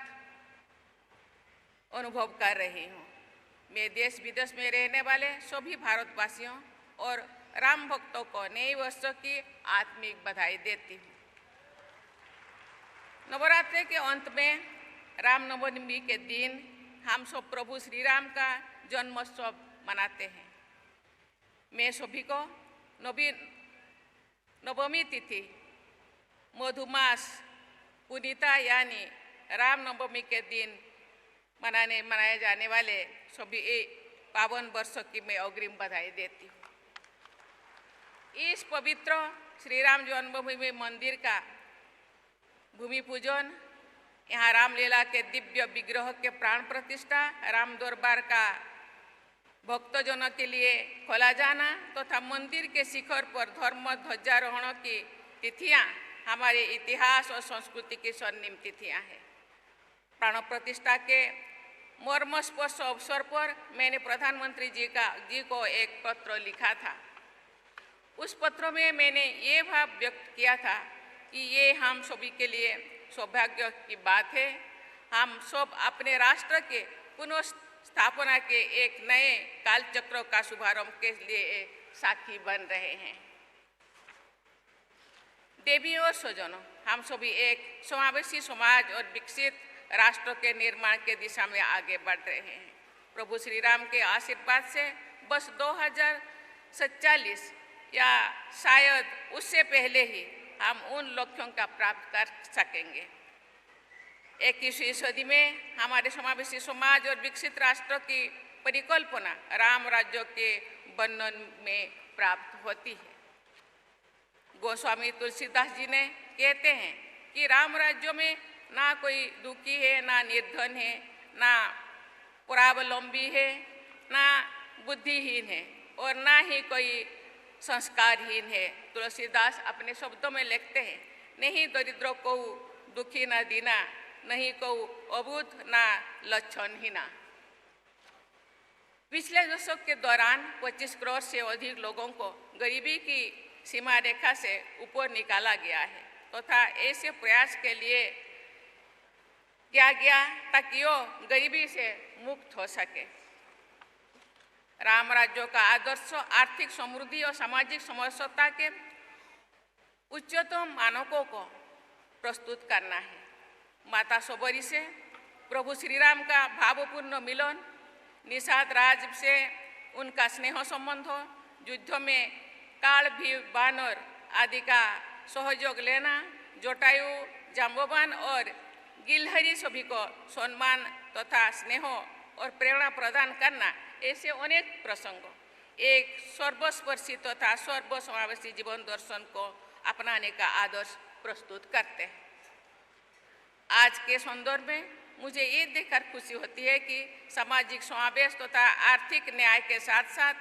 Speaker 8: अनुभव कर रही हूँ। मैं देश विदेश में रहने वाले सभी भारतवासियों और राम भक्तों को नए वर्ष की आत्मिक बधाई देती हूँ। नवरात्रि के अंत में रामनवमी के दिन हम सब प्रभु श्री राम का जन्मोत्सव मनाते हैं। मैं सभी को नवमी तिथि मधुमास पुनीता यानी रामनवमी के दिन मनाए जाने वाले सभी पावन वर्ष की मैं अग्रिम बधाई देती हूँ। इस पवित्र श्री राम जन्मभूमि मंदिर का भूमि पूजन, यहाँ रामलीला के दिव्य विग्रह के प्राण प्रतिष्ठा, राम दरबार का भक्तजनों के लिए खोला जाना तथा मंदिर के शिखर पर धर्म ध्वजारोहण की तिथियां हमारे इतिहास और संस्कृति की स्वर्णिम तिथियां हैं। प्राण प्रतिष्ठा के मर्मस्पर्श अवसर पर मैंने प्रधानमंत्री जी को एक पत्र लिखा था। उस पत्र में मैंने ये भाव व्यक्त किया था कि ये हम सभी के लिए सौभाग्य की बात है। हम सब अपने राष्ट्र के पुनः स्थापना के एक नए कालचक्र का शुभारंभ के लिए साक्षी बन रहे हैं। देवी और स्वजनों, हम सभी एक समावेशी समाज और विकसित राष्ट्र के निर्माण के दिशा में आगे बढ़ रहे हैं। प्रभु श्री राम के आशीर्वाद से बस 2047 या शायद उससे पहले ही हम उन लक्ष्यों का प्राप्त कर सकेंगे। 21वीं सदी में हमारे समावेशी समाज और विकसित राष्ट्र की परिकल्पना राम राज्य के वर्णन में प्राप्त होती है। गोस्वामी तुलसीदास जी ने कहते हैं कि राम राज्य में ना कोई दुखी है, ना निर्धन है, ना परावलंबी है, ना बुद्धिहीन है और ना ही कोई संस्कारहीन है। तुलसीदास अपने शब्दों में लिखते हैं, नहीं दरिद्र को दुखी ना दीना, नहीं को अबूझ ना लक्षणहीना। पिछले दशक के दौरान 25 करोड़ से अधिक लोगों को गरीबी की सीमा रेखा से ऊपर निकाला गया है तथा ऐसे प्रयास के लिए किया गया ताकि वो गरीबी से मुक्त हो सके। राम राज्य का आदर्श आर्थिक समृद्धि और सामाजिक समरसता के उच्चतम मानकों को प्रस्तुत करना है। माता सबरी से प्रभु श्री राम का भावपूर्ण मिलन, निषाद राज से उनका स्नेह संबंध, युद्ध में काल भी बानर आदि का सहयोग लेना, जटायु, जाम्बवान और गिलहरी सभी को सम्मान तथा स्नेह और प्रेरणा प्रदान करना, ऐसे अनेक प्रसंग एक सर्वस्पर्शी तथा सर्वसमावेशी जीवन दर्शन को अपनाने का आदर्श प्रस्तुत करते हैं। आज के संदर्भ में मुझे ये देखकर खुशी होती है कि सामाजिक समावेश तथा आर्थिक न्याय के साथ साथ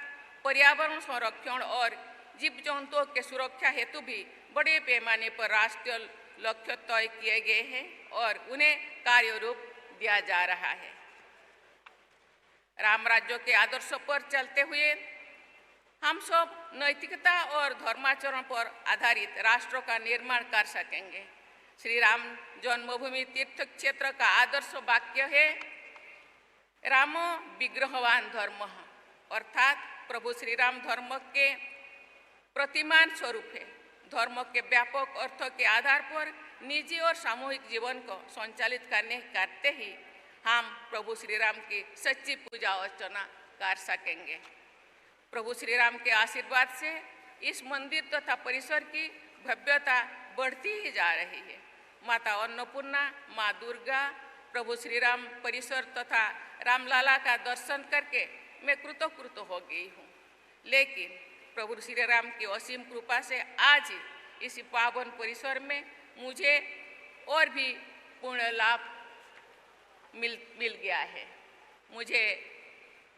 Speaker 8: पर्यावरण संरक्षण और जीव जंतुओं के सुरक्षा हेतु भी बड़े पैमाने पर राष्ट्रीय लक्ष्य तय किए गए हैं और उन्हें कार्य रूप दिया जा रहा है। राम राज्य के आदर्शों पर चलते हुए हम सब नैतिकता और धर्माचरण पर आधारित राष्ट्र का निर्माण कर सकेंगे। श्री राम जन्मभूमि तीर्थ क्षेत्र का आदर्श वाक्य है, रामो विग्रहवान धर्म, अर्थात प्रभु श्री राम धर्म के प्रतिमान स्वरूप है। धर्म के व्यापक अर्थ के आधार पर निजी और सामूहिक जीवन को संचालित करते ही हम प्रभु श्री राम की सच्ची पूजा अर्चना कर सकेंगे। प्रभु श्री राम के आशीर्वाद से इस मंदिर तथा परिसर की भव्यता बढ़ती ही जा रही है। माता अन्नपूर्णा, माँ दुर्गा, प्रभु श्री राम परिसर तथा रामलाला का दर्शन करके मैं कृतकृत हो गई हूँ। लेकिन प्रभु श्री राम की असीम कृपा से आज इस पावन परिसर में मुझे और भी पूर्ण लाभ मिल गया है। मुझे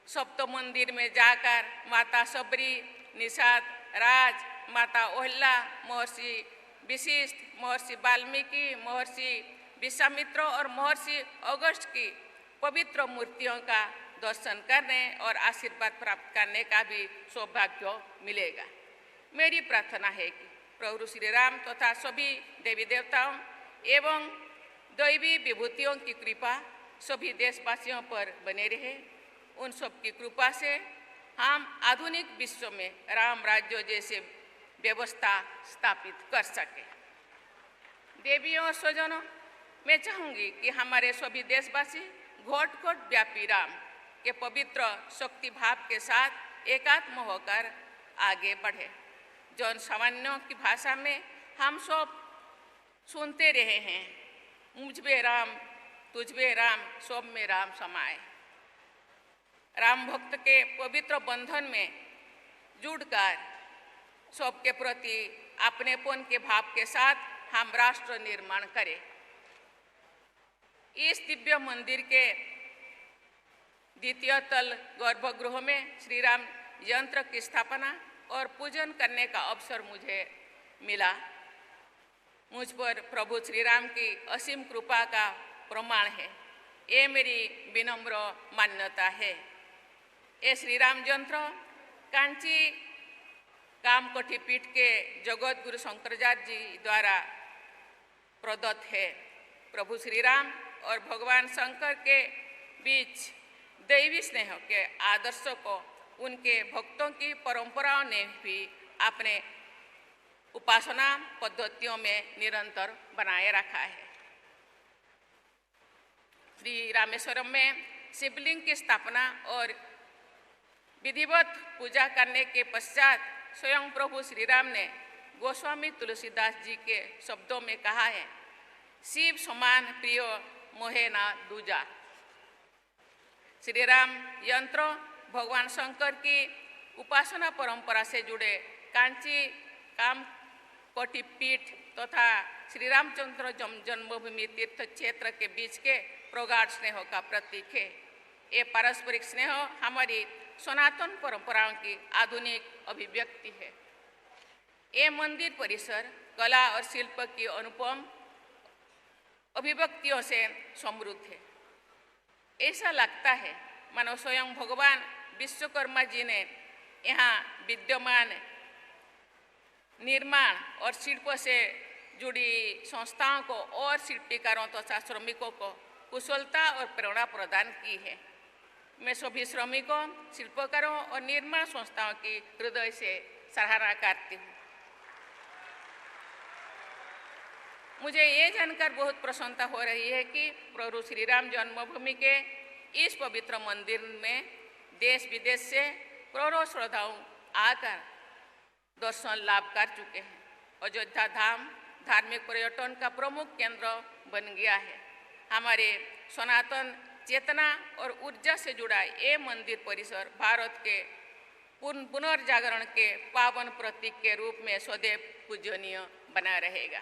Speaker 8: सप्त मंदिर में जाकर माता सबरी, निषाद राज, माता ओहला, महर्षि विशिष्ट, महर्षि वाल्मीकि, महर्षि विश्वामित्र और महर्षि अगस्त की पवित्र मूर्तियों का दर्शन करने और आशीर्वाद प्राप्त करने का भी सौभाग्य मिलेगा। मेरी प्रार्थना है कि प्रभु श्री राम तथा सभी देवी देवताओं एवं दैवी विभूतियों की कृपा सभी देशवासियों पर बने रहे। उन सब की कृपा से हम आधुनिक विश्व में राम राज्य जैसे व्यवस्था स्थापित कर सके। देवियों और स्वजनों, मैं चाहूँगी कि हमारे सभी देशवासी घोट घोट व्यापी राम के पवित्र शक्ति भाव के साथ एकात्म होकर आगे बढ़े। जन सामान्यों की भाषा में हम सब सुनते रहे हैं, मुझ में राम, तुझ में राम, सब में राम समाए। राम भक्त के पवित्र बंधन में जुड़कर सबके प्रति अपनेपन के भाव के साथ हम राष्ट्र निर्माण करें। इस दिव्य मंदिर के द्वितीय तल गर्भगृह में श्री राम यंत्र की स्थापना और पूजन करने का अवसर मुझे मिला। मुझ पर प्रभु श्री राम की असीम कृपा का प्रमाण है। ये मेरी विनम्र मान्यता है। ये श्री राम यंत्र कांची कामकोठी पीठ के जगत गुरु शंकराचार्य जी द्वारा प्रदत्त है। प्रभु श्री राम और भगवान शंकर के बीच दैवी स्नेह के आदर्श को उनके भक्तों की परंपराओं ने भी अपने उपासना पद्धतियों में निरंतर बनाए रखा है। श्री रामेश्वरम में शिवलिंग की स्थापना और विधिवत पूजा करने के पश्चात स्वयं प्रभु श्री राम ने गोस्वामी तुलसीदास जी के शब्दों में कहा है, शिव समान प्रिय मोहे ना दूजा। श्री राम यंत्र भगवान शंकर की उपासना परंपरा से जुड़े कांची कामकोठी पीठ तथा श्री रामचंद्र जन्मभूमि तीर्थ क्षेत्र के बीच के प्रगाढ़ स्नेह का प्रतीक है। ये पारस्परिक स्नेह हमारी सनातन परंपराओं की आधुनिक अभिव्यक्ति है। ये मंदिर परिसर कला और शिल्प की अनुपम अभिव्यक्तियों से समृद्ध है। ऐसा लगता है मानो स्वयं भगवान विश्वकर्मा जी ने यहाँ विद्यमान निर्माण और शिल्प से जुड़ी संस्थाओं को और शिल्पकारों तथा श्रमिकों को कुशलता और प्रेरणा प्रदान की है। मैं सभी श्रमिकों, शिल्पकारों और निर्माण संस्थाओं की हृदय से सराहना करती हूँ। मुझे ये जानकर बहुत प्रसन्नता हो रही है कि प्रभु श्री राम जन्मभूमि के इस पवित्र मंदिर में देश विदेश से करोड़ों श्रद्धालु आकर दर्शन लाभ कर चुके हैं। अयोध्या धाम धार्मिक पर्यटन का प्रमुख केंद्र बन गया है। हमारे सनातन चेतना और ऊर्जा से जुड़ा ये मंदिर परिसर भारत के पुनर्जागरण के पावन प्रतीक के रूप में सदैव पूजनीय बना रहेगा।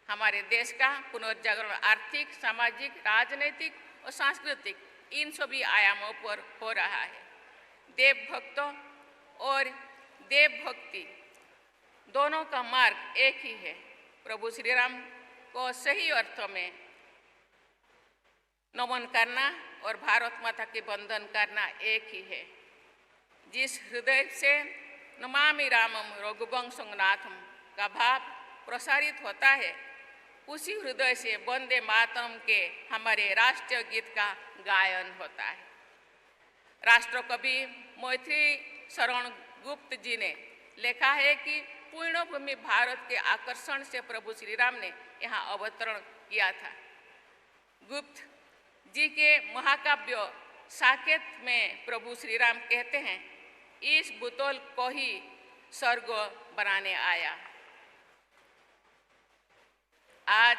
Speaker 8: हमारे देश का पुनर्जागरण आर्थिक, सामाजिक, राजनीतिक और सांस्कृतिक इन सभी आयामों पर हो रहा है। देव भक्तों और देव भक्ति दोनों का मार्ग एक ही है। प्रभु श्री राम को सही अर्थ में नमन करना और भारत माता के बंधन करना एक ही है। जिस हृदय से नमामि रामम रघुवंशनाथम का भाव प्रसारित होता है, उसी हृदय से वंदे मातरम के हमारे राष्ट्रीय गीत का गायन होता है। राष्ट्रकवि मैथिली शरण गुप्त जी ने लिखा है कि पुण्यभूमि भारत के आकर्षण से प्रभु श्री राम ने यहाँ अवतरण किया था। गुप्त जी के महाकाव्य साकेत में प्रभु श्री राम कहते हैं, इस भूतल को ही स्वर्ग बनाने आया। आज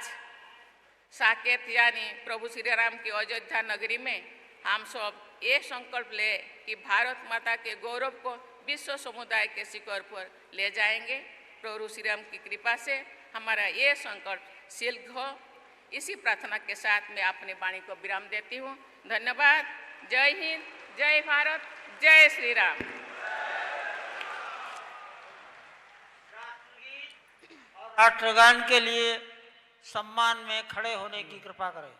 Speaker 8: साकेत यानी प्रभु श्री राम की अयोध्या नगरी में हम सब ये संकल्प ले कि भारत माता के गौरव को विश्व समुदाय के शिखर पर ले जाएंगे। प्रभु श्री राम की कृपा से हमारा ये संकल्प सिद्ध हो। इसी प्रार्थना के साथ मैं अपनी वाणी को विराम देती हूँ। धन्यवाद। जय हिंद, जय भारत, जय श्री राम।
Speaker 2: राष्ट्रगान के लिए सम्मान में खड़े होने की कृपा करें।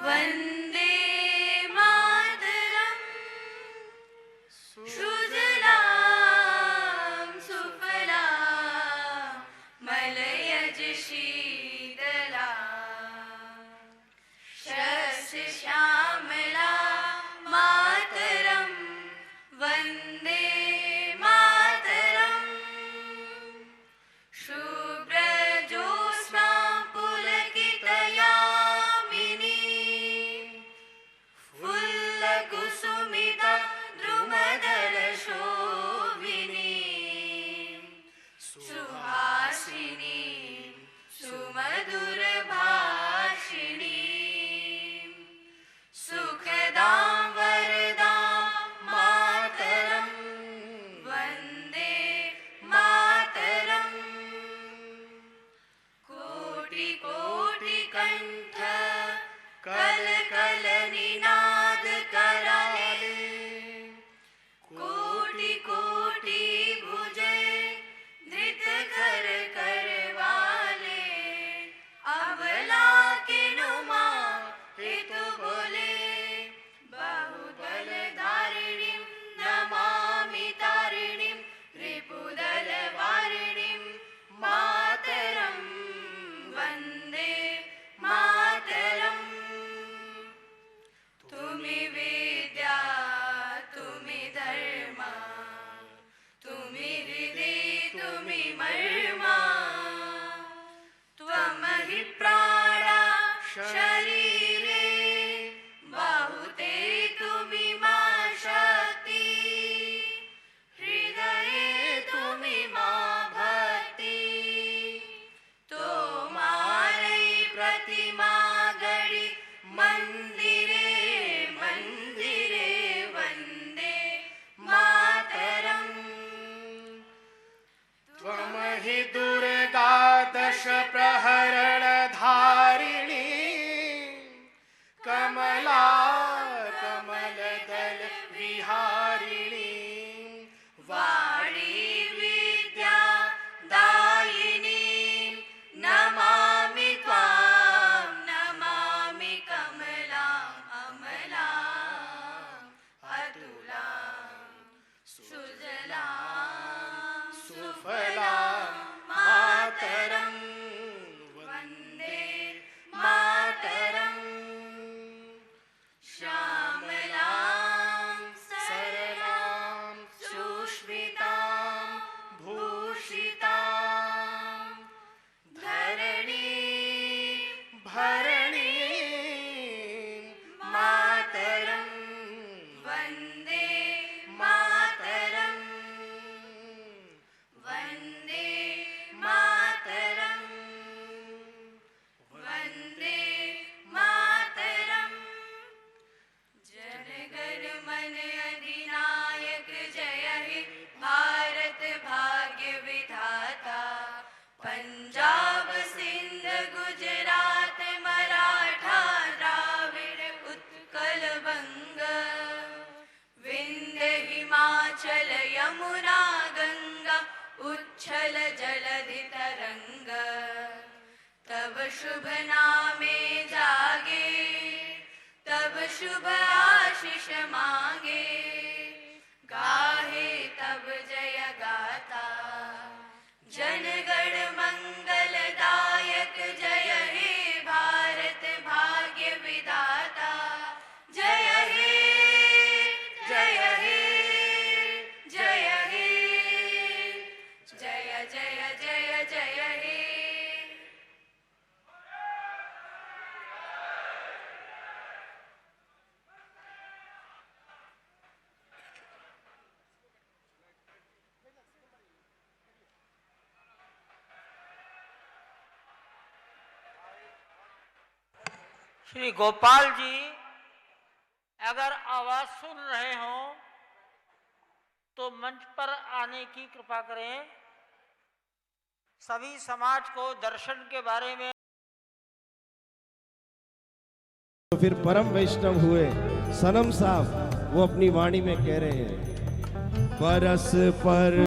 Speaker 1: वन्दे मातरम् सुजलां सुफलां मलयज शीतलां शस्य श्यामलां मातरं वन्दे मातरम् शुभ्रज्योत्स्ना पुलकितयामिनी फुल्लकुसुमिता द्रुमदलशोभिनी सुहासिनी सुमधुरभाषिणी सुखदां वरदां मातरम्
Speaker 9: प्रहरण धारिणी कमला कमल दल विहारिणी
Speaker 1: वाणी विद्या दायिनी नमामि त्वां नमामि कमलाम् अमलाम् अतुलां सुजलां
Speaker 9: सुफलां मातरं वन्दे मातरं
Speaker 1: श्यामलां
Speaker 9: सरलां सुष्मितां भूषितां
Speaker 1: धरणी
Speaker 9: भरणी मातरं
Speaker 1: वन्दे मातरम् वन्दे मातरम् वन्दे मातरम् जनगण मन अधिनायक जय हे भारत भाग्य विधाता पंजाब सिंध गुजरात मराठा द्राविड़ उत्कल बंग विंध्य हिमाचल यमुना गंगा उच्छल जलधि तरंग तब शुभ नामे जागे तब शुभ आशीष मांगे गाहे तब जय गाता जनगण मंगलदायक जय हे भारत भाग्य विधाता जय हे जय हे जय हे जय जय जय जय हे
Speaker 2: श्री गोपाल जी अगर आवाज सुन रहे हो तो मंच पर आने की कृपा करें। सभी समाज को दर्शन के बारे में
Speaker 10: तो फिर परम वैष्णव हुए सनम साहब वो अपनी वाणी में कह रहे हैं परस पर